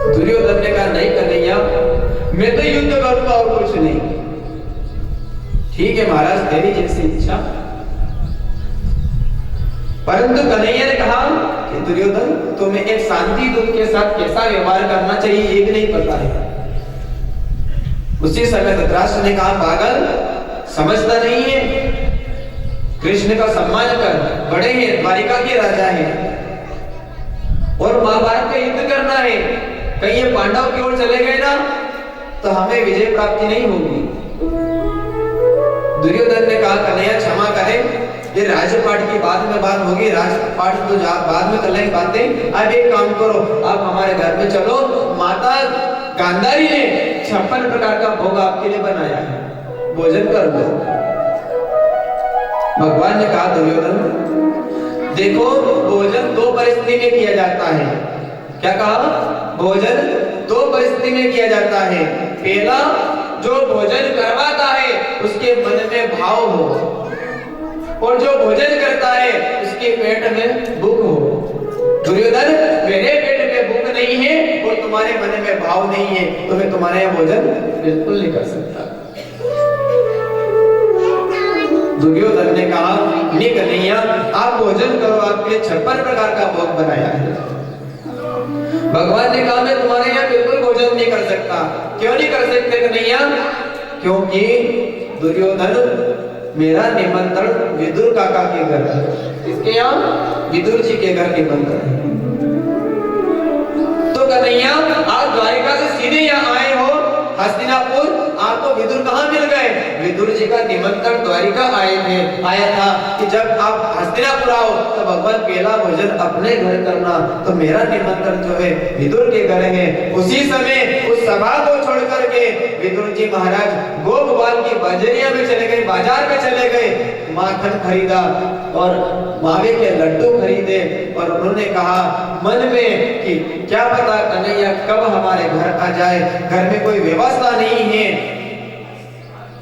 Speaker 1: दुर्योधन ने कहा नहीं कन्हैया, मैं तो युद्ध करूंगा और कुछ नहीं। ठीक है महाराज, तेरी जैसी इच्छा। परंतु कन्हैया ने कहा कि दुर्योधन, तुम्हें एक शांति दूत के साथ कैसा व्यवहार करना चाहिए ये भी नहीं पता है। उसी समय धृतराष्ट्र ने कहा पागल, समझता नहीं है, कृष्ण का सम्मान कर, बड़े हैं, द्वारिका के राजा हैं और महाभारत का युद्ध करना है। कहीं ये पांडव की ओर चले गए ना तो हमें विजय प्राप्ति नहीं होगी। दुर्योधन ने कहा कन्हैया क्षमा करें, ये राजपाट की बाद में बात होगी, राजपाट तो बाद में कर लेंगे बातें। अब एक काम करो, आप हमारे घर में चलो, माता गांधारी ने 56 प्रकार का भोग आपके लिए बनाया है, भोजन कर लो। भगवान ने कहा दुर्योधन देखो, भोजन दो परिस्थिति में किया जाता है। क्या कहा? भोजन दो परिस्थिति में किया जाता है। पहला, जो भोजन करवाता है उसके मन में भाव हो, और जो भोजन करता है उसके पेट में भूख हो। दुर्योधन, मेरे पेट में भूख नहीं है और तुम्हारे मन में भाव नहीं है, तो मैं तुम्हारे यहाँ भोजन बिल्कुल नहीं कर सकता। दुर्योधन ने कहा नहीं कन्हैया, आप भोजन करो, आपके लिए 56 प्रकार का भोग बनाया है। भगवान ने कहा मैं तुम्हारे यहाँ बिल्कुल भोजन नहीं कर सकता। क्यों नहीं कर सकते कन्हैया? क्योंकि दुर्योधन, मेरा निमंत्रण विदुर काका के घर है। इसके यहाँ विदुर जी के घर निमंत्रण है। तो कन्हैया, आप द्वारिका से सीधे यहाँ आए हो हस्तिनापुर, आपको विदुर कहाँ मिल गए? विदुर जी का निमंत्रण द्वारिका आया था कि जब आप हस्तिनापुर आओ तो भगवान पहला भोजन अपने घर करना। तो मेरा निमंत्रण जो है विदुर के घर है। उसी समय उस सभा को छोड़ करके विदुर जी महाराज गोपबाल की बजरिया में चले गए, बाजार में चले गए, माखन खरीदा और मावे के लड्डू खरीदे और उन्होंने कहा मन में कि क्या पता कन्हैया कब हमारे घर आ जाए, घर में कोई व्यवस्था नहीं है,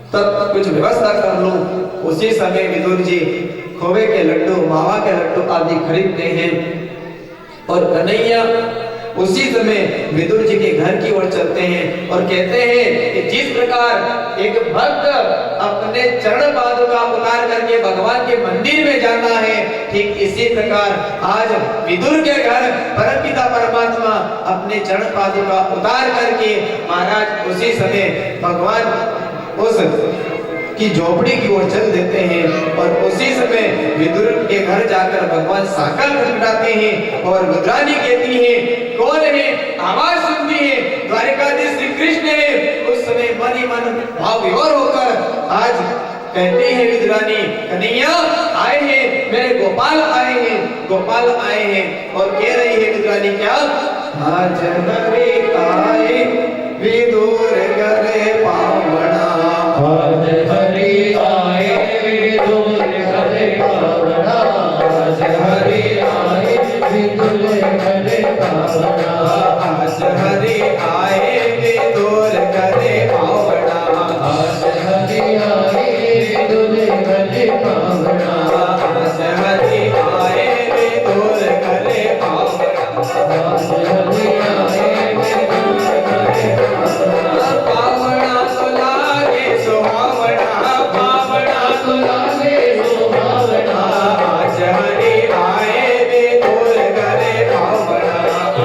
Speaker 1: तब कुछ व्यवस्था कर लूं। उसी समय विदुर जी खोवे के लड्डू, मावा के लड्डू आदि खरीदते हैं और कन्हैया उसी समय विदुर जी के घर की ओर चलते हैं और कहते हैं कि जिस प्रकार एक भक्त अपने चरण पादुका उतार करके भगवान के मंदिर में जाता है, ठीक इसी प्रकार आज विदुर के घर परमपिता परमात्मा अपने चरण पादुका उतार करके महाराज उसी समय भगवान उस की झोपड़ी की ओर चल देते हैं और उसी समय विदुर के घर जाकर भगवान साकल खटखटाते हैं और रुद्रानी कहती है कौन है? आवाज सुनती है द्वारिकाधीश श्री कृष्ण है। उस समय मन ही मन भाव विभोर होकर आज कहते हैं विदुरानी कन्हैया आए हैं, मेरे गोपाल आए हैं, गोपाल आए हैं। और कह रही है विदुरानी क्या? आज हरे आए विदुर करे पावना, आज हरि आए विदुर करे पावना, आज हरि आए
Speaker 2: विदुर करे पावना,
Speaker 1: आज हरि आए विदुर करे पावना,
Speaker 2: आज हरि आए विदुर करे पावना,
Speaker 1: आज हरि आए विदुर करे पावना,
Speaker 2: आज हरि आए विदुर करे पावना।
Speaker 1: पावना तो लागे सुहावना, पावना तो लागे
Speaker 2: सुहावना,
Speaker 1: आज हरि आए विदुर करे पावना,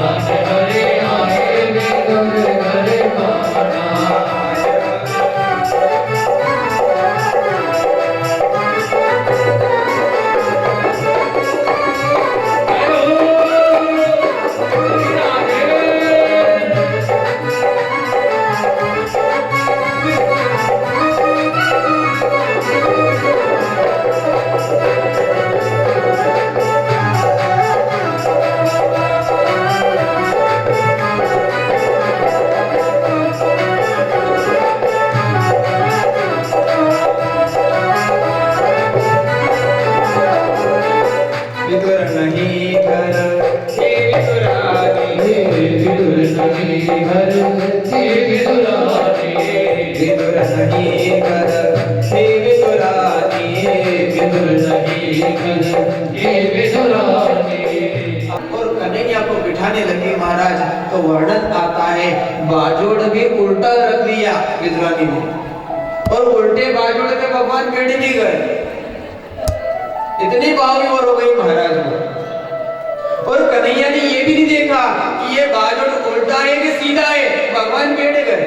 Speaker 2: आज हरि आए विदुर करे पावना।
Speaker 1: विदुर नहीं घर हे विदुरानी,
Speaker 2: विदुर नहीं घर हे विदुरानी,
Speaker 1: विदुर नहीं घर हे विदुरानी,
Speaker 2: विदुर नहीं घर हे विदुरानी।
Speaker 1: और कन्हैया को बिठाने लगे महाराज तो वर्णन आता है बाजोड़ भी उल्टा रख दिया विदुरानी ने, और उल्टे बाजोड़ पे भगवान बैठ भी गए। इतनी बावी और हो गई महाराज को। और कन्हैया ने ये भी नहीं देखा कि ये बाजोड़ उल्टा है कि सीधा है, भगवान बैठ गए।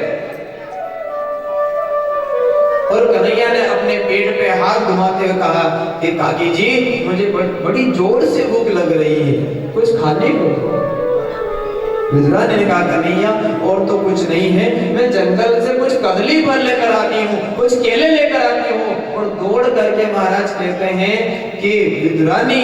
Speaker 1: और कन्हैया ने अपने पेट पे हाथ घुमाते हुए कहा कि काकी जी मुझे बड़ी जोर से भूख लग रही है, कुछ खाने को। विदुरानी ने कहा कन्हैया और तो कुछ नहीं है, मैं जंगल से कुछ कदली फल लेकर आती हूँ, कुछ केले लेकर आती हूँ। और दौड़ करके महाराज कहते हैं कि विदुरानी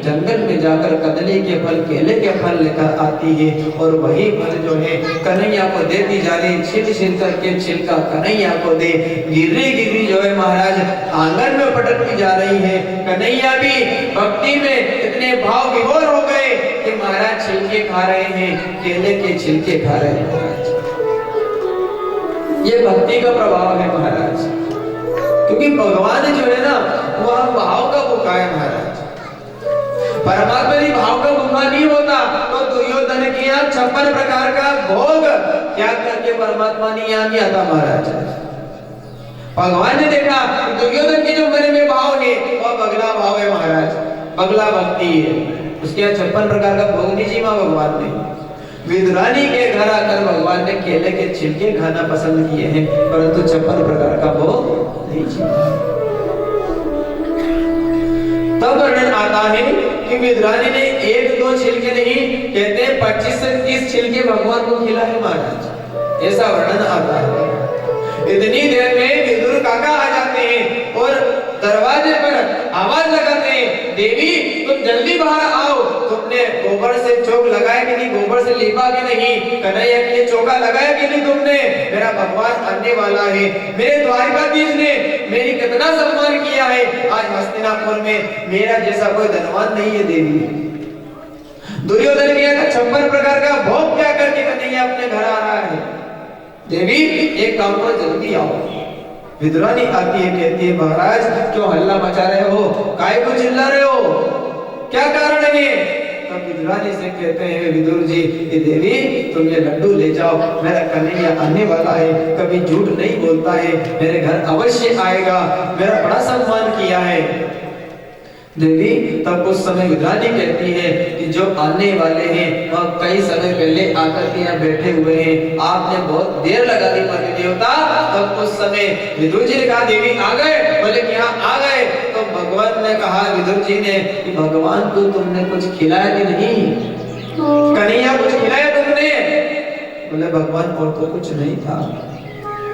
Speaker 1: जंगल में जाकर कदली के फल केले के फल लेकर आती है, और वही फल जो है कन्हैया को देती जा रही, छिल छिल करके छिलका कन्हैया को दे। गिर्री गिर्री जो है महाराज आंगन में पटकती जा रही है। कन्हैया भी भक्ति में इतने भाव विभोर हो गए कि महाराज छिलके खा रहे हैं, केले के छिलके खा रहे हैं महाराज। ये भक्ति का प्रभाव है महाराज, क्योंकि भगवान जो है ना वह भाव का भूखा है महाराज। परमात्मा यदि भाव का भूखा नहीं होता तो दुर्योधन के यहाँ 56 प्रकार का भोग त्याग करके परमात्मा ने यहाँ नहीं आता महाराज। भगवान ने देखा दुर्योधन के जो मन में भाव है वह बगला भाव है महाराज, बगला भक्ति है। उसके यहाँ 56 प्रकार का भोग नहीं जीवा भगवान ने। विदुरानी के घर आकर भगवान ने केले के छिलके खाना पसंद किए हैं, परंतु 56 प्रकार का भोग नहीं जीवा। तब वर्णन आता है कि विदुरानी ने 1-2 छिलके नहीं, कहते हैं 25 से 30 छिलके भगवान को खिलाए महाराज, ऐसा वर्णन आता है। इतनी देर में विदुर काका आ जाते हैं और दरवाजे पर आवाज लगाते हैं, देवी तुम जल्दी बाहर आओ, तुमने गोबर से चौक लगाया कि नहीं, गोबर से लीपा कि नहीं, कन्हैया के लिए चौका लगाया कि नहीं तुमने, मेरा भगवान आने वाला है। मेरे द्वारकाधीश ने मेरी कितना सम्मान किया है, आज हस्तिनापुर में मेरा जैसा कोई धनवान नहीं है देवी। दुर्योधन के यहाँ 56 प्रकार का भोग क्या करके कन्हैया अपने घर आ रहा है, देवी एक काम करो जल्दी आओ। विदुरानी आती है, कहती है महाराज क्यों हल्ला मचा रहे हो, काहे को चिल्ला रहे हो, क्या कारण है? तब विदुरानी से कहते हैं विदुर जी ये देवी तुम ये लड्डू ले जाओ, मेरा कन्हैया आने वाला है, कभी झूठ नहीं बोलता है, मेरे घर अवश्य आएगा, मेरा बड़ा सम्मान किया है। देवी तब उस समय विदुरानी कहती है कि जो आने वाले हैं वह कई समय पहले आकर के यहाँ बैठे हुए हैं, आपने बहुत देर लगा दी पति देवता। तब उस समय विदुर जी ने कहा देवी आ गए, बोले कि हाँ आ गए। तो भगवान ने कहा विदुर जी ने कि भगवान को तुमने कुछ खिलाया कि नहीं, कन्हैया कुछ खिलाया तुमने? बोले भगवान और तो कुछ नहीं था,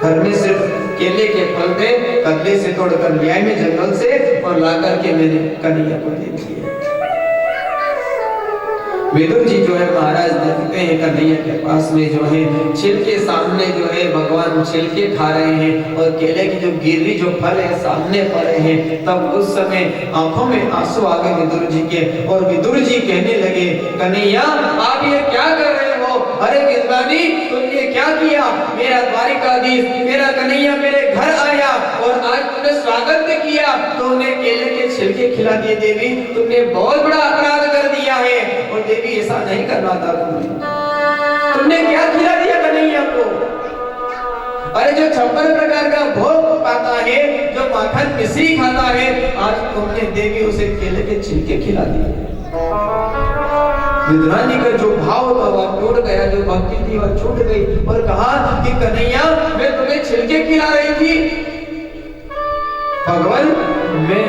Speaker 1: घर में सिर्फ केले के फल थे, कदली से तोड़कर ले आए मैं जंगल से और ला करके मैंने कन्हैया को दे दिए। विदुर जी जो है महाराज देखते हैं कन्हैया के पास में जो है छिलके सामने जो है भगवान छिलके खा रहे हैं और केले की जो गिर्री जो फल है सामने पड़े हैं। तब उस समय आंखों में आंसू आ गए विदुर जी के और विदुर जी कहने लगे कन्हैया आप ये क्या कर रहे हो? अरे विद्वानी तुमने क्या किया? मेरा द्वारिकाधीश मेरा कन्हैया मेरे घर आया और आज तुमने स्वागत किया तो उन्हें केले के छिलके खिला दिए। देवी तुमने बहुत बड़ा अपराध कर दिया है और देवी ऐसा नहीं करना था तुमने क्या खिला दिया कन्हैया को? अरे जो 56 प्रकार का भोग पाता है जो माखन मिश्री खाता है आज तुमने देवी उसे केले के छिलके खिला दिए। विद्वानी का जो भाव था वह टूट गया, जो भक्ति थी वह छूट गई और कहा कि कन्हैया मैं तुम्हें छिलके खिला रही थी। भगवान मैं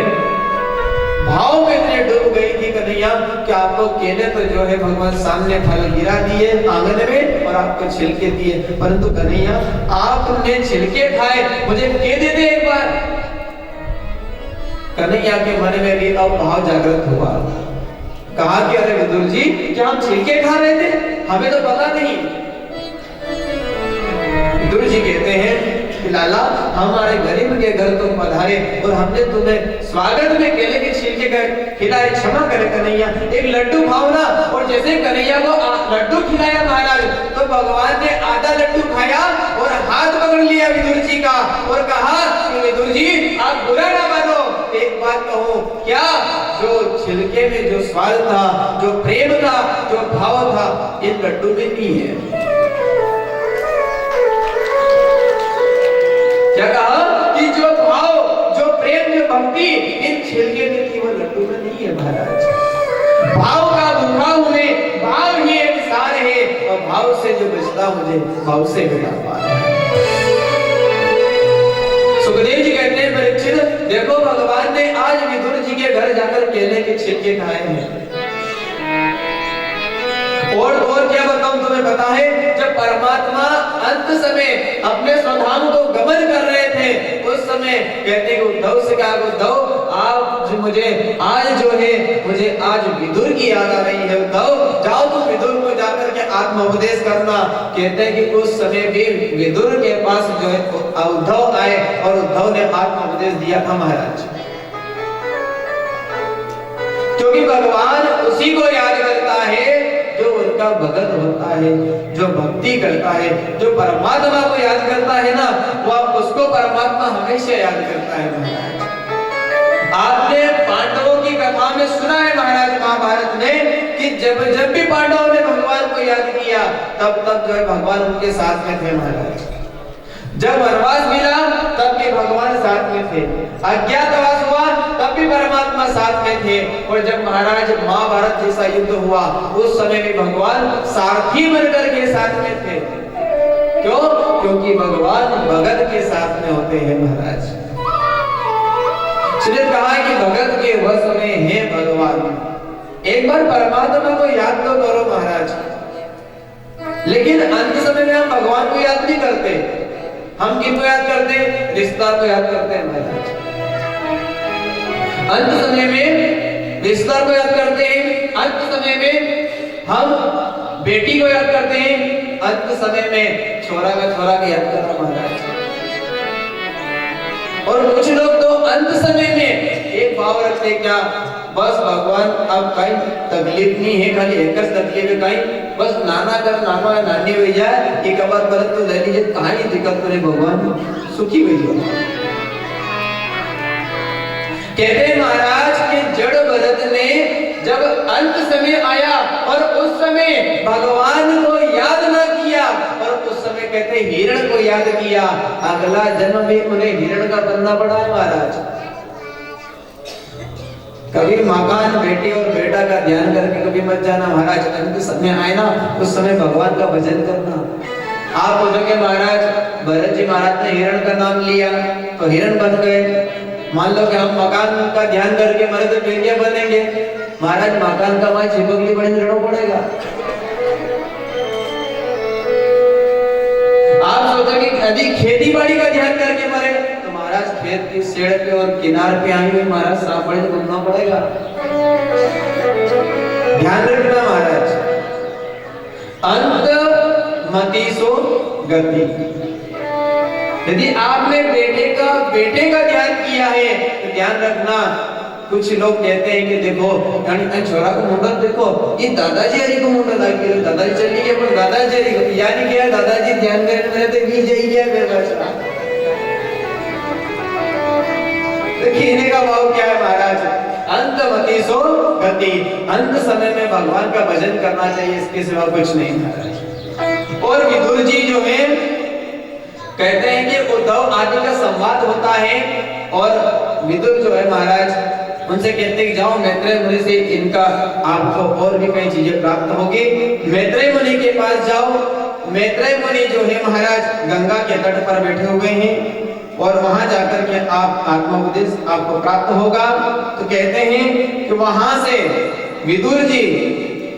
Speaker 1: भाव में इतने डूब गई थी कन्हैया कि आपको केले तो जो है भगवान सामने फल गिरा दिए आंगन में और आपको छिलके दिए, परंतु कन्हैया आपने छिलके खाए मुझे कह देते एक बार। कन्हैया के मन में भी अब भाव जागृत हुआ। कहा कि अरे विदुर जी क्या हम छिलके खा रहे थे? हमें तो पता नहीं। विदुर जी कहते हैं कि लाला हमारे गरीब के घर तुम पधारे और हमने तुम्हें स्वागत में केले के छिलके खिलाए, क्षमा करे कन्हैया। एक लड्डू खाओ ना। और जैसे कन्हैया को लड्डू खिलाया महाराज तो भगवान ने आधा लड्डू खाया और हाथ पकड़ लिया विदुर जी का और कहा कि विदुर जी आप बुरा ना मानो, एक बात कहूं क्या? जो छिलके में जो स्वाद था जो प्रेम था जो भाव था इन लड्डू में नहीं है। क्या कहा कि जो भाव जो प्रेम जो भक्ति इन छिलके में थी वो लड्डू में नहीं है महाराज। भाव का भूखा हूं मैं, भाव ही एक सार है और भाव से जो बचता मुझे भाव से मिला पाता है। सुखदेव जी कहते हैं परीक्षित देखो भगवान ने आज विदुर जी के घर जाकर केले के छिलके खाए हैं। और क्या बताऊं तुम्हें पता है जब परमात्मा अंत समय अपने स्वधाम को गमन कर रहे थे उस समय कहते उद्धव से कहा उद्धव आप मुझे आज जो है मुझे आज विदुर की याद आ रही है। उद्धव जाओ तुम विदुर को जाकर के आत्मोपदेश करना। कहते हैं कि उस समय भी विदुर के पास जो है उद्धव आए और उद्धव ने आत्मोपदेश दिया था महाराज। क्योंकि भगवान उसी को याद करता है जो उनका भगत होता है, जो भक्ति करता है, जो परमात्मा को याद करता है ना वह उसको परमात्मा हमेशा याद करता है महाराज। आपने पांडवों की कथा में सुना है महाराज महाभारत में कि जब जब भी पांडवों ने भगवान को याद किया तब तब जो है भगवान उनके साथ में थे महाराज। जब वनवास मिला तब भी भगवान साथ में थे, अज्ञातवास हुआ तब भी परमात्मा साथ में थे और जब महाराज महाभारत जैसा युद्ध हुआ उस समय भी भगवान सारथी बनकर के साथ में थे। क्यों? क्योंकि भगवान भगत के साथ में होते हैं महाराज। इसलिए कहा कि भगत के वश में है भगवान। एक बार परमात्मा को याद तो करो महाराज, लेकिन अंत समय में हम भगवान को याद नहीं करते। हम किनको याद करते हैं? रिश्तेदार को याद करते हैं महाराज। अंत समय में रिश्तेदार को याद करते हैं, अंत समय में हम बेटी को याद करते हैं, अंत समय में छोरा का याद करना महाराज। और कुछ लोग तो अंत समय में एक भाव रखते क्या बस भगवान अब कहीं तकलीफ नहीं है, खाली एक तकलीफ है कहीं बस नाना कर नाना है नानी हो जाए कि कबर पर तो ले लीजिए कहां दिक्कत करे भगवान सुखी हो जाए। कहते महाराज के जड़ भरत ने जब अंत समय आया और उस समय भगवान को याद ना किया और उस समय कहते हिरण को याद किया, अगला जन्म में उन्हें हिरण का बनना पड़ा है महाराज। कभी मकान बेटी और बेटा का ध्यान करके कभी मत जाना महाराज। अंत समय आए ना उस समय भगवान का भजन करना। आप बोलोगे महाराज भरत जी महाराज ने हिरण का नाम लिया तो हिरण बन गए। मान लो कि हम मकान का ध्यान करके मरे तो बेटियां बनेंगे महाराज। मकान का माँ चिपकली बड़े रहना पड़ेगा। आप सोचोगे यदि खेती बाड़ी का ध्यान करके मरे तो महाराज खेत की सेड़ पे और किनार पे आई हुई महाराज सांप बड़े घूमना पड़ेगा। ध्यान रखना महाराज, अंत मति सो गति। यदि आपने बेटे का ध्यान किया है तो ध्यान रखना, कुछ लोग कहते हैं कि देखो छोरा को मुंडा देखो, ये दादाजी हरी को मुंडा लागी, दादाजी चली गए पर दादाजी हरी को यानी क्या, दादाजी ध्यान करने में तो भी जाई गया मेरे बच्चा। तो कहने का भाव क्या है महाराज, अंत मति सो गति, अंत समय में भगवान का भजन करना चाहिए, इसके सिवा कुछ नहीं महाराज। और विदुर जी जो है कहते हैं कि उद्धव आदि का संवाद होता है और विदुर जो है महाराज उनसे कहते हैं कि जाओ मैत्रेय मुनि से इनका आपको और भी कई चीजें प्राप्त होगी। मैत्रेय मुनि के पास जाओ। मैत्रेय मुनि जो है महाराज गंगा के तट पर बैठे हुए हैं और वहां जाकर के आप आत्मोपदेश आपको प्राप्त होगा। तो कहते हैं कि वहां से विदुर जी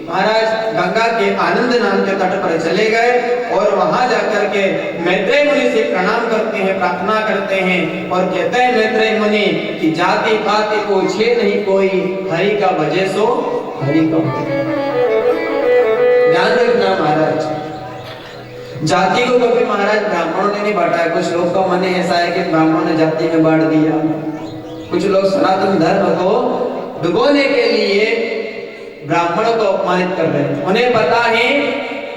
Speaker 1: महाराज गंगा के आनंद नाम के तट पर चले गए और वहां जाकर के मैत्रेय मुनि से प्रणाम करते हैं, प्रार्थना करते हैं और कहते हैं मैत्रेय मुनि कि जाति पाति पूछे नहीं कोई, हरि का भजे सो हरि का। ध्यान रखना महाराज, जाति को कभी महाराज ब्राह्मणों ने नहीं बांटा है। कुछ लोग का मन ऐसा है कि ब्राह्मणों ने जाति में बांट दिया। कुछ लोग सनातन धर्म को डुबोने के लिए ब्राह्मणों को अपमानित कर रहे हैं। उन्हें पता है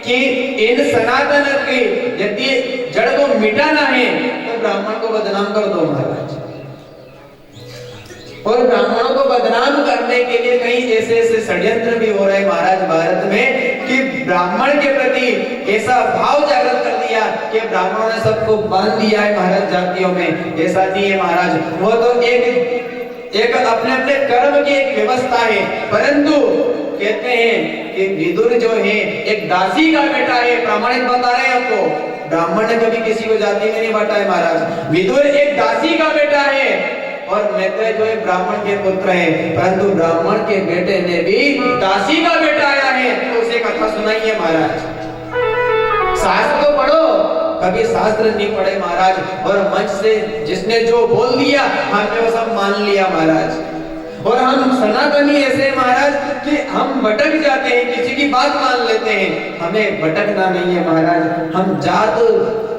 Speaker 1: कि इन सनातन की यदि जड़ को मिटाना है तो ब्राह्मण को बदनाम कर दो महाराज। और ब्राह्मणों को बदनाम करने के लिए कई ऐसे षड्यंत्र भी हो रहे हैं महाराज भारत में कि ब्राह्मण के प्रति ऐसा भाव जागृत कर दिया कि ब्राह्मणों ने सबको बांध दिया है महाराज जातियों में। ऐसा नहीं है महाराज, वो तो एक अपने अपने कर्म की एक व्यवस्था है। परंतु कहते हैं कि विदुर जो है एक दासी का बेटा है, प्रामाणिक बता रहे हैं आपको। ब्राह्मण ने कभी किसी को जाति में नहीं बांटा है महाराज। विदुर एक दासी का बेटा है और मैत्रेय जो है ब्राह्मण के पुत्र है, परंतु ब्राह्मण के बेटे ने भी दासी का बेटा आया है तो उसे कथा सुनाइए महाराज। शास्त्र तो पढ़ो, कभी शास्त्र नहीं पढ़े महाराज और मंच से जिसने जो बोल दिया हमने वो सब मान लिया महाराज। और हम सनातनी ऐसे महाराज कि हम भटक जाते हैं, किसी की बात मान लेते हैं। हमें भटकना नहीं है महाराज। हम जात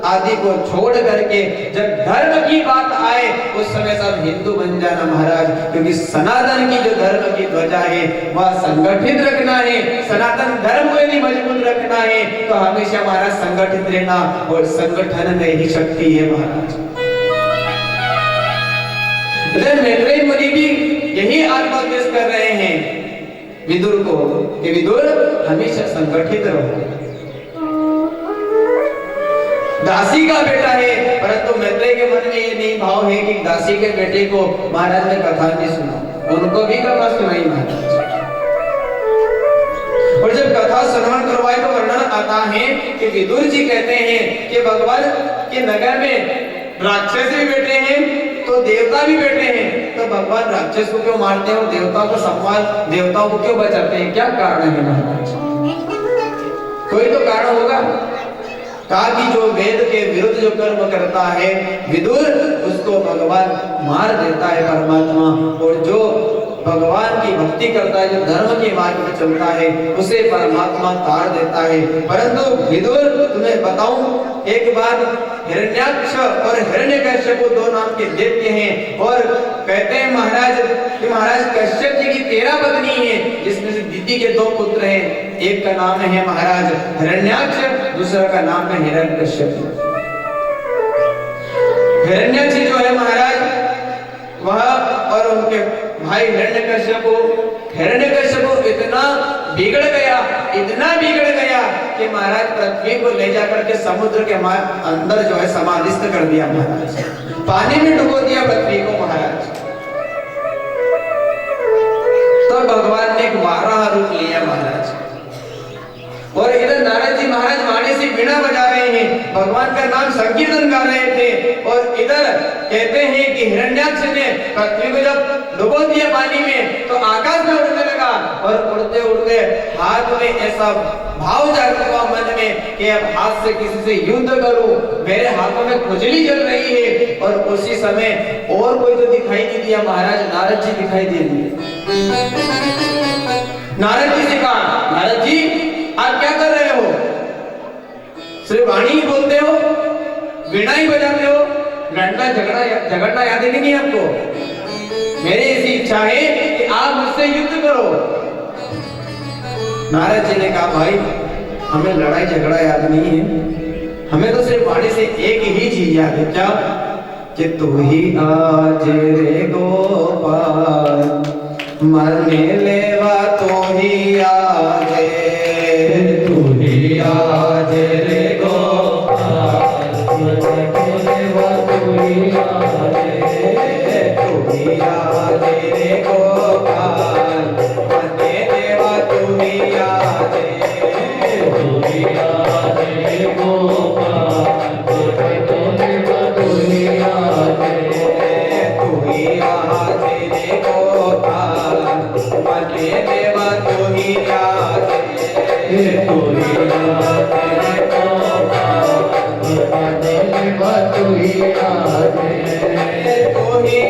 Speaker 1: आदि को छोड़ करके जब धर्म की बात आए उस समय सब हिंदू बन जाना महाराज, क्योंकि सनातन की जो धर्म की ध्वजा है वह संगठित रखना है। सनातन धर्म को यदि मजबूत रखना है तो हमेशा महाराज संगठित रहना और संगठन में ही शक्ति है महाराज। मैत्रेय मुनि भी यही आत्मोपदेश कर रहे हैं विदुर को कि विदुर हमेशा संगठित रहो। दासी का बेटा है, परंतु मैत्रेय के मन में ये नहीं भाव है कि दासी के बेटे को महाराज ने कथा नहीं सुना, उनको भी कथा सुनाई महाराज। और जब कथा श्रवण करवाए तो वर्णन आता है कि विदुर जी कहते हैं कि भगवान के नगर में राक्षस भी बैठे हैं तो देवता भी बैठे हैं, तो भगवान राक्षस को क्यों मारते हैं और देवताओं को सम्मान, देवताओं को क्यों बचाते हैं? क्या कारण है महाराज? कोई तो कारण होगा। कहा कि जो वेद के विरुद्ध जो कर्म करता है विदुर, उसको भगवान मार देता है परमात्मा, और जो भगवान की भक्ति करता है, जो धर्म के मार्ग में चलता है, उसे परमात्मा तार देता है। परंतु विदुर तुम्हें बताऊं एक बात, हिरण्याक्ष और हिरण्यकश्यप दो नाम के दैत्य हैं और कहते हैं महाराज कि महाराज कश्यप जी की 13 पत्नी है, जिसमें से दीदी के 2 पुत्र हैं। एक का नाम है महाराज हिरण्याक्ष, दूसरा का नाम है हिरण्यकश्यप। हिरण्याक्ष जो है महाराज वह और उनके भाई हिरण्यकश्यप इतना बिगड़ गया कि महाराज पृथ्वी को ले जाकर के समुद्र के अंदर जो है समाधिस्थ कर दिया महाराज, पानी में डुबो दिया पृथ्वी को महाराज। तो भगवान ने एक वाराह रूप लिया महाराज, और इधर नारद जी महाराज वाणी से वीणा बजा रहे हैं, भगवान का नाम संकीर्तन कर रहे थे, और इधर कहते हैं कि हिरण्याक्ष ने पृथ्वी को जब डुबो दिया पानी में तो आकाश में उड़ने लगा, और उड़ते उड़ते हाथ में ऐसा भाव जागृत हुआ मन में कि अब हाथ से किसी से युद्ध करूं, मेरे हाथों में खुजली चल रही है। और उसी समय और कोई तो दिखाई नहीं दिया महाराज, नारद जी दिखाई दे दिए। नारद जी से वीणा ही बजाते हो, लड़ना झगड़ना याद है कि नहीं आपको? मेरी ऐसी इच्छा है कि आप मुझसे युद्ध करो। नारद जी ने कहा भाई हमें लड़ाई झगड़ा याद नहीं है, हमें तो सिर्फ वाणी से एक ही चीज याद है, क्या? कि तू ही आज रे गोपाल, मरने लेवा तो ही आजे,
Speaker 2: तू ही आज रे गोपाल, मरने लेवा तू ही आजे,
Speaker 1: तू ही आज रे गोपाल, मरने लेवा तू ही आजे,
Speaker 2: तू ही आज रे गोपाल, मरने लेवा तू ही आजे,
Speaker 1: तू ही आज रे गोपाल, मरने लेवा तू ही आजे,
Speaker 2: तू ही आज रे गोपाल, मरने लेवा तू ही आजे,
Speaker 1: तू ही